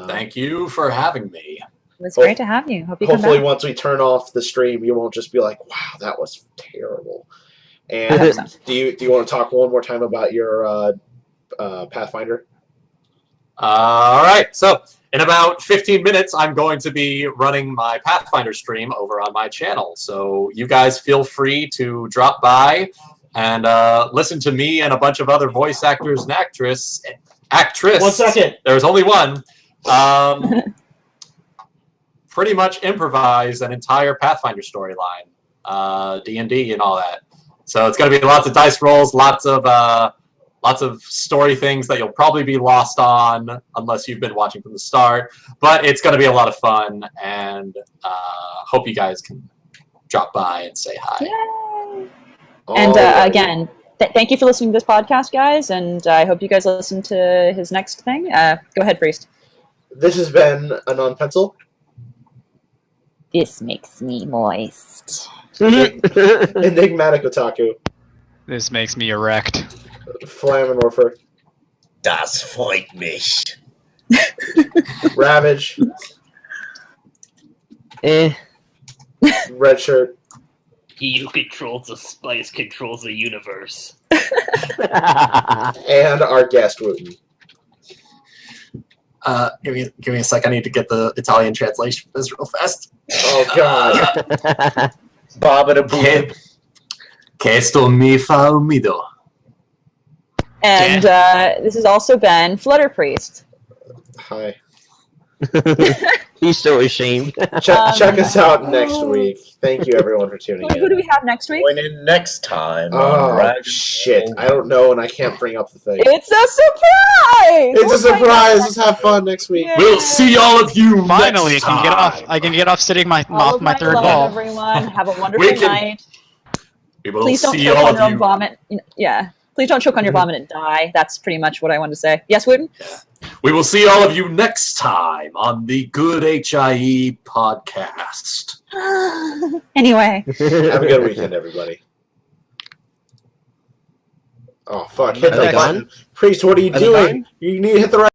Thank you for having me. It was great to have you. Hope you come Hopefully, back. once we turn off the stream, you won't just be like, "Wow, that was terrible." And do you want to talk one more time about your Pathfinder? All right. So in about 15 minutes, I'm going to be running my Pathfinder stream over on my channel. So you guys feel free to drop by and listen to me and a bunch of other voice actors and actress. 1 second. There's only one. pretty much improvise an entire Pathfinder storyline, D&D and all that. So it's going to be lots of dice rolls, lots of story things that you'll probably be lost on unless you've been watching from the start. But it's going to be a lot of fun, and hope you guys can drop by and say hi. Yay! And again, thank you for listening to this podcast, guys, and I hope you guys listen to his next thing. Go ahead, Priest. This has been a non-pencil. This makes me moist. Enigmatic Otaku. This makes me erect. Flammenwerfer. Das freut mich. Ravage. Red shirt. He who controls the spice controls the universe. And our guest, Wuten. Give me a sec. I need to get the Italian translation for this real fast. Oh, God. Baba Boom. Que sto mi fa umido. And this has also been Flutter Priest. Hi. He's so ashamed. Check us out next week. Thank you, everyone, for tuning Who do in. we have next week? Join in next time. Oh, shit. I don't know, and I can't bring up the thing. It's a surprise! It's a surprise. Let's have fun next week. Yay. We'll see all of you Finally, next I can get off. time. I can get off sitting All off of my third love, ball. everyone. Have a wonderful We can- night. We will Please don't see choke all on of your own you. vomit. Yeah. Please don't choke on your vomit and die. That's pretty much what I wanted to say. Yes, Wooten? We will see all of you next time on the Good HIE podcast. Anyway. Have a good weekend, everybody. Oh, fuck. Hit Are the they button. gone? Priest, what are you Are they doing? You need to hit the right